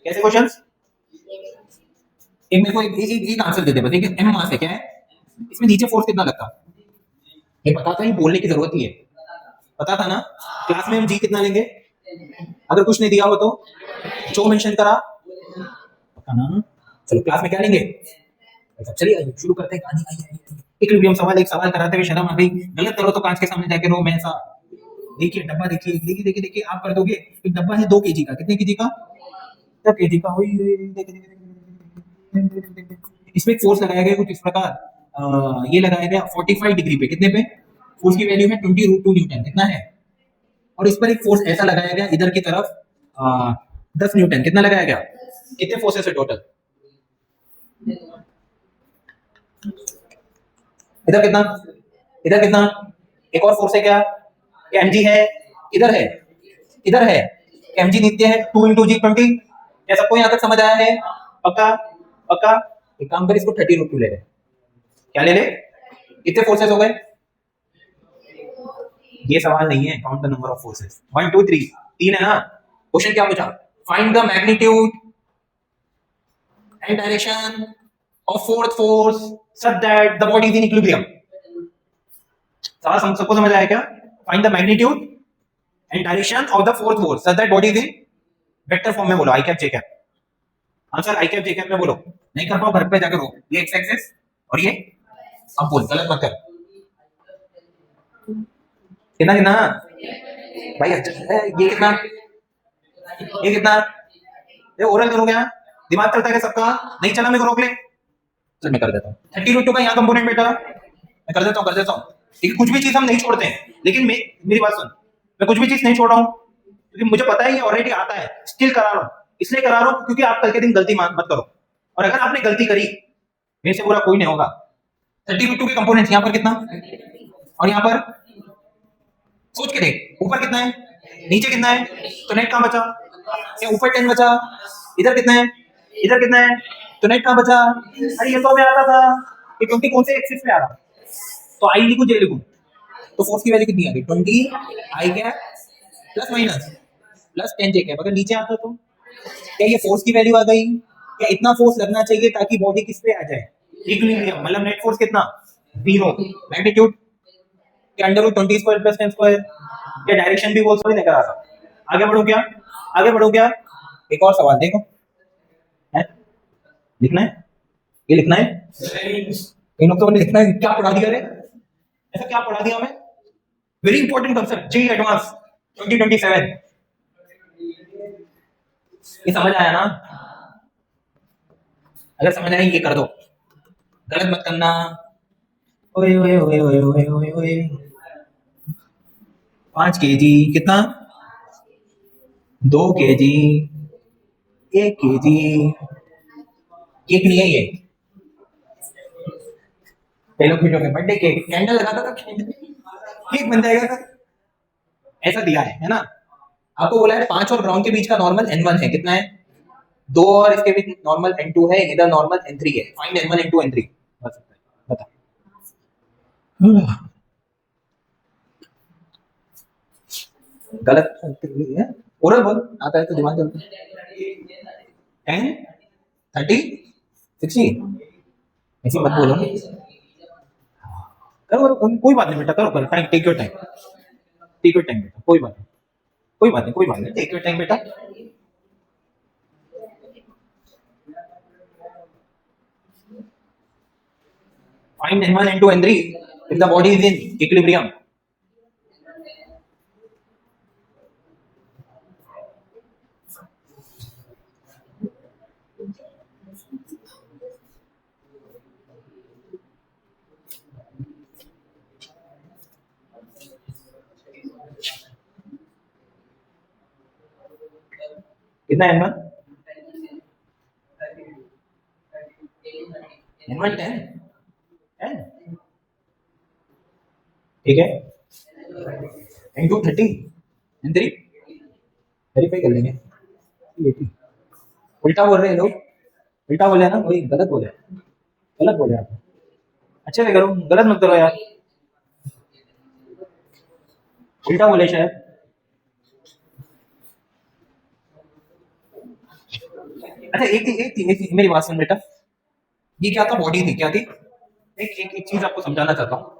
कैसे क्वेश्चंस? एक मेरे को एक आंसर दे दे बस, एक एम मास है, क्या है इसमें, नीचे फोर्स कितना लगता? ये पता था, ये बोलने की जरूरत ही है, पता था ना? क्लास में हम जी कितना लेंगे? अगर कुछ नहीं दिया हो तो जो मेंशन करा, पता ना? चलो क्लास में क्या लेंगे? चलिए शुरू करते हैं कहानी। इक्विलिब्रियम सवाल, एक सवाल कराते हुए शर्म आ गई, गलत करो तो कांच के सामने जाके रो। मैं ऐसा देखिए डब्बा, देखिए देखिए देखिए देखिए, आप कर दोगे। एक डब्बा है 2 केजी का, कितने केजी का? 2 केजी का। इसमें फोर्स लगाया गया कुछ इस प्रकार, ये लगाया गया 45 डिग्री पे, कितने पे? फोर्स की वैल्यू है 20√2 न्यूटन, कितना है? और इस पर एक फोर्स ऐसा लगाया गया इधर की तरफ 10 न्यूटन, कितना लगाया गया? कितने फोर्सेस है टोटल? इधर कितना? इधर कितना? एक और फोर्स है क्या? mg है, इधर है, इधर है, mg नित्य है 2 × g20। क्या सबको यहां तक समझ आया है? पक्का? पक्का? एक काम कर, इसको 30√2 ले ले। क्या ले ले? कितने फोर्सेस हो गए? ये सवाल नहीं है, count the number of forces. 1 2 3, 3 है ना? क्वेश्चन क्या पूछा? Find the magnitude and direction of fourth force such that the body is in equilibrium. सारा सबको समझ आया क्या? Find the magnitude and direction of the fourth force such that body is in vector form में बोलो I cap J cap. Answer I cap J cap में बोलो. नहीं कर पाओ घर पे जाकर रो. ये एक्स एक्सिस और ये अब बोल गलत मत कर. कितना कितना भाई ये कितना ये कितना ये ओरल करो क्या? दिमाग चलता है सबका? नहीं चला मेरे को रोक ले. चल मैं कर देता हूँ. 30 का यहाँ कंपोनेंट बेटा मैं कर देता हूँ. लेकिन कुछ भी चीज हम नहीं छोड़ते हैं. लेकिन मेरी बात सुन, मैं कुछ भी चीज नहीं छोड़ रहा हूँ क्योंकि मुझे पता है ये ऑलरेडी आता है. स्टिल करा रहा हूँ. इसलिए करा रहा हूँ क्योंकि आप कल के दिन गलती मत करो. और अगर आपने गलती करी मेरे से बुरा कोई नहीं होगा. 30 के कंपोनेंट्स यहाँ पर कितना और यहाँ पर सोच के देख. ऊपर कितना है नीचे कितना है तो नेट कहाँ बचा? क्या ऊपर 10 बचा? इधर कितना है इधर कितना है तो नेट कहाँ बचा? अरे ये तो हमें आता था कि 20 कौन से एक्सिस पे आ रहा. तो आई लिखूं जे लिखूं तो फोर्स की वैल्यू कितनी आ गई? 20 आई कैप प्लस माइनस प्लस 10 जे कैप. अगर नीचे आता तो क्या ये फोर्स की वैल्यू आ गई? क्या इतना फोर्स लगना चाहिए ताकि बॉडी किस पे आ जाए? इक्विलिब्रियम. मतलब नेट फोर्स कितना? 0. मैग्नीट्यूड क्या under root 20 square plus 10 square. क्या डायरेक्शन भी बोल थोड़ी नहीं करा था. आगे बढ़ो क्या? एक और सवाल देखो है लिखना है. ये लिखना है इन लोग तो लिखना है. क्या पढ़ा दिया रे? ऐसा क्या पढ़ा दिया हमें? Very important concept JEE advance 2027. ये समझ आया ना? अगर समझ नहीं ये कर दो. गलत मत करना. ओए ओए ओए ओए ओए ओए ओए 5 kg कितना? 2 kg 1 kg. केक नहीं है ये. पहले खुश हो गए बर्थडे केक. कैंडल लगाता था केक बन जाएगा सर. ऐसा दिया है ना? आपको बोला है 5 और ग्राउंड के बीच का नॉर्मल n1 है. कितना है? 2 और इसके बीच नॉर्मल n2 है. इधर नॉर्मल n3 है. Find n1 n2 n3. बता. गलत है. ओरल बोल आता है तो दिमाग चलता है. 10 30 60 ऐसे मत बोलो. करो कोई बात नहीं बेटा. करो टाइम. टेक योर टाइम बेटा. कोई बात नहीं. टेक योर टाइम बेटा. Find n1 n2 n3 if the body is in equilibrium. कितना n1 n1 10 ठीक है. n2 30 n3 वेरीफाई कर लेंगे. 80 उल्टा बोल रहे हैं लोग. उल्टा बोले ना. वही गलत बोले आप. अच्छे से करो. गलत मत करो यार. उल्टा बोले शायद. अच्छा एक मेरी बात सुन बेटा. ये क्या था? बॉडी थी. क्या थी? एक चीज आपको समझाना चाहता हूँ.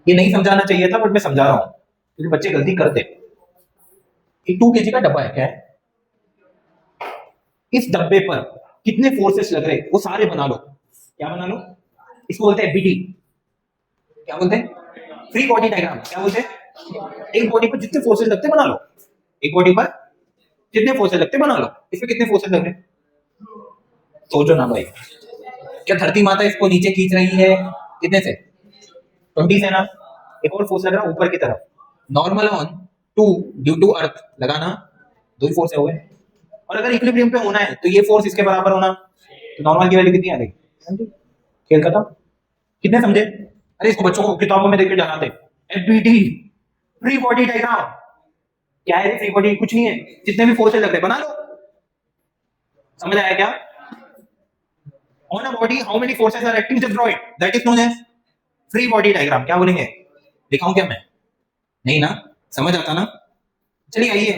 ये नहीं समझाना चाहिए था बट मैं समझा रहा हूँ क्योंकि बच्चे गलती करते. एक 2 kg का डब्बा है. क्या है? इस डब्बे पर कितने फोर्सेस लग रहे वो सारे बना लो. क्या बना लो? इसको बोलते हैं बीडी. क्या बोलते हैं? Free body diagram. क्या बोलते हैं? एक बॉडी पर जितने फोर्सेस लगते बना लो. एक बॉडी पर जितने फोर्सेस लगते बना लो. इसमें कितने फोर्सेस लग रहे? सोचो ना भाई. क्या धरती माता इसको नीचे खींच रही है? कितने से? 20 से ना. एक और फोर्स लग रहा ऊपर की तरफ. Normal on 2 due to earth लगाना. 2 ही फोर्स है हुए. और अगर इक्विलिब्रियम पे होना है तो ये फोर्स इसके बराबर होना. तो नॉर्मल की वैल्यू कितनी आ गई? खेल खत्म. कितने समझे? अरे इसको बच्चों को किताबों में देख के जाना थे. FBD free body diagram. क्या है फ्री बॉडी? कुछ नहीं है. जितने भी फोर्सेस लग रहे बना लो. समझ आया क्या? On a body, how many forces are acting? Just draw it. That is known as free body diagram. क्या बोलेंगे? दिखाऊं क्या मैं? नहीं ना? समझ आता ना? चलिए आइए.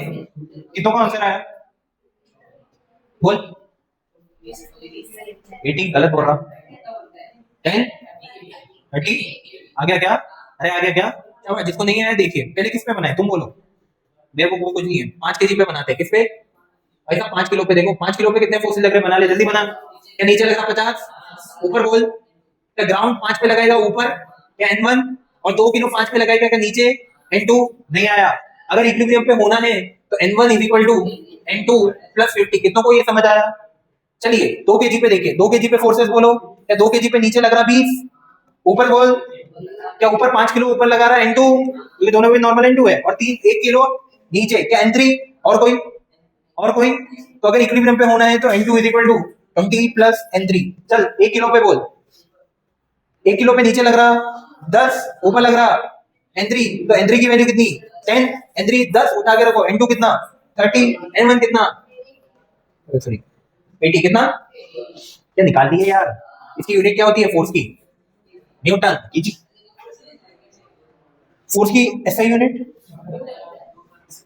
कितनों का आंसर आया? बोल. 80 गलत बोल रहा, 10 30 आ गया क्या? अरे आ गया क्या? क्या हुआ? जिसको नहीं आया देखिए पहले किस पे बनाए तुम बोलो। मेरे को वो कुछ नहीं है, 5 kg पे बनाते हैं। किस पे भाई साहब? 5 किलो पे। देखो 5 किलो पे कितने फोर्सेस लग रहे हैं, बना ले जल्दी बना। क्या नीचे लगा 50? ऊपर बोल। क्या ग्राउंड 5 पे लगाएगा ऊपर? क्या N1? और 2 किलो 5 पे लगाएगा क्या नीचे? N2? नहीं आया। अगर इक्विलिब्रियम पे होना है तो N1 is equal to N2 plus 50। कितनों को ये समझ आया? चलिए 2 kg पे देखिए, 2 kg पे फोर्सेस बोलो। क्या 2 kg पे नीचे लग रहा 20? ऊपर बोल। क्या ऊपर 5 किलो ऊपर लगा रहा है N2? ये दोनों भी नॉर्मल N2 है। और 1 किलो नीचे। क्या N3? और कोई? और कोई? तो अगर इक्विलिब्रियम पे होना है तो N2 is equal to 20 plus N3। चल 1 किलो पे बोल। 1 किलो पे नीचे लग रहा 10, ऊपर लग रहा N3। तो N3 की वैल्यू कितनी? 10। N3 10 उठा के रखो। N2 कितना? 30। N1 कितना? सॉरी 80 कितना? क्या निकाल दिए यार? इसकी यूनिट क्या होती है फोर्स की? न्यूटन। कीजिए फोर्स की एसआई यूनिट।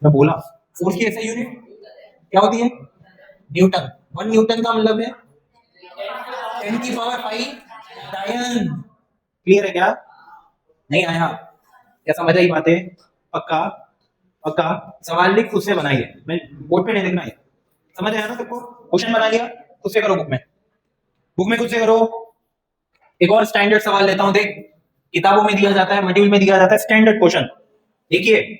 मैं बोला फोर्स की एसआई यूनिट क्या होती है? न्यूटन। 1 न्यूटन का मतलब है 10 की पावर 5 डायन। क्लियर है क्या? नहीं आया? क्या समझ आई बातें? पक्का? पक्का? सवाल लिख खुद से बनाइए, मैं बोर्ड पे नहीं लिखना है। समझ आया ना सबको? क्वेश्चन बना लिया, खुद से करो बुक में। बुक में खुद से करो। एक और स्टैंडर्ड सवाल लेता हूं, देख किताबों में दिया जाता है, मॉड्यूल में दिया जाता है स्टैंडर्ड क्वेश्चन। देखिए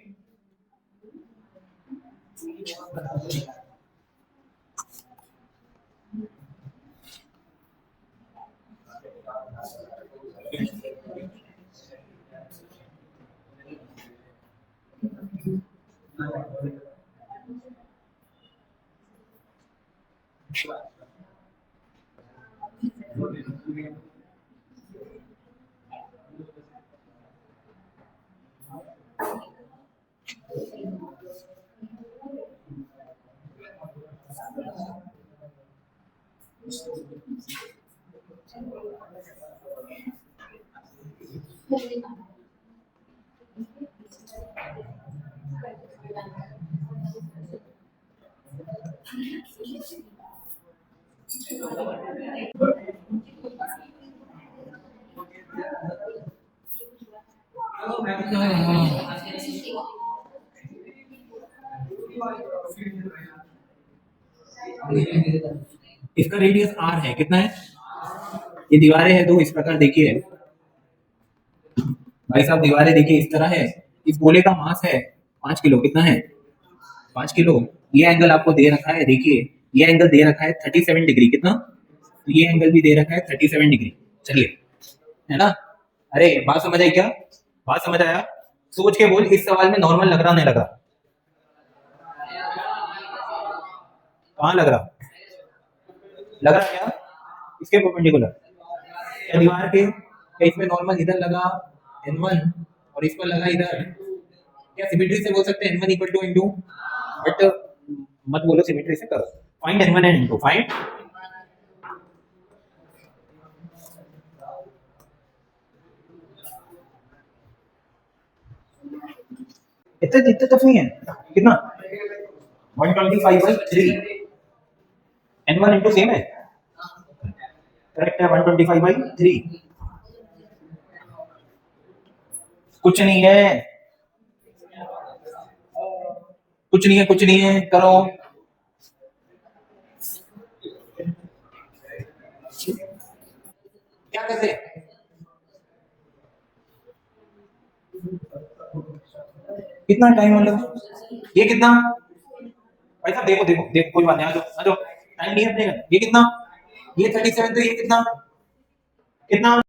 इसका रेडियस r है, कितना है? ये दीवारें हैं दो इस प्रकार, देखिए भाई साहब दीवारें देखिए इस तरह है। इस गोले का मास है 5 किलो। कितना है? 5 किलो। ये एंगल आपको दे रखा है, देखिए ये एंगल दे रखा है 37 डिग्री। कितना? तो ये एंगल भी दे रखा है 37 डिग्री। चलिए, है ना? अरे बात समझ आई क्या? बात समझ आया? सोच के बोल, इस सवाल में नॉर्मल लग रहा नहीं लग रहा? कहाँ लग रहा? लग रहा क्या? इसके परपेंडिकुलर? क्या दीवार के? क्या इसमें नॉर्मल इधर लगा N1 और इस पर लगा इधर? क्या सिमेट्री से बोल सकते हैं N1 equal to N2? But मत बोलो सिमेट्री से, करो find N1 and N2। Find इतना इतना टफ नहीं है। कितना? 125/3। N1 N2 सेम है, करेक्ट है। 125/3। कुछ नहीं है, कुछ नहीं है, कुछ नहीं है, करो। क्या करते? कितना टाइम मतलब? ये कितना? भाई साहब देखो देखो देखो, कोई बात नहीं, आ जाओ आ जाओ, टाइम नहीं है अपने। ये कितना? ये 37। तो ये कितना? कितना?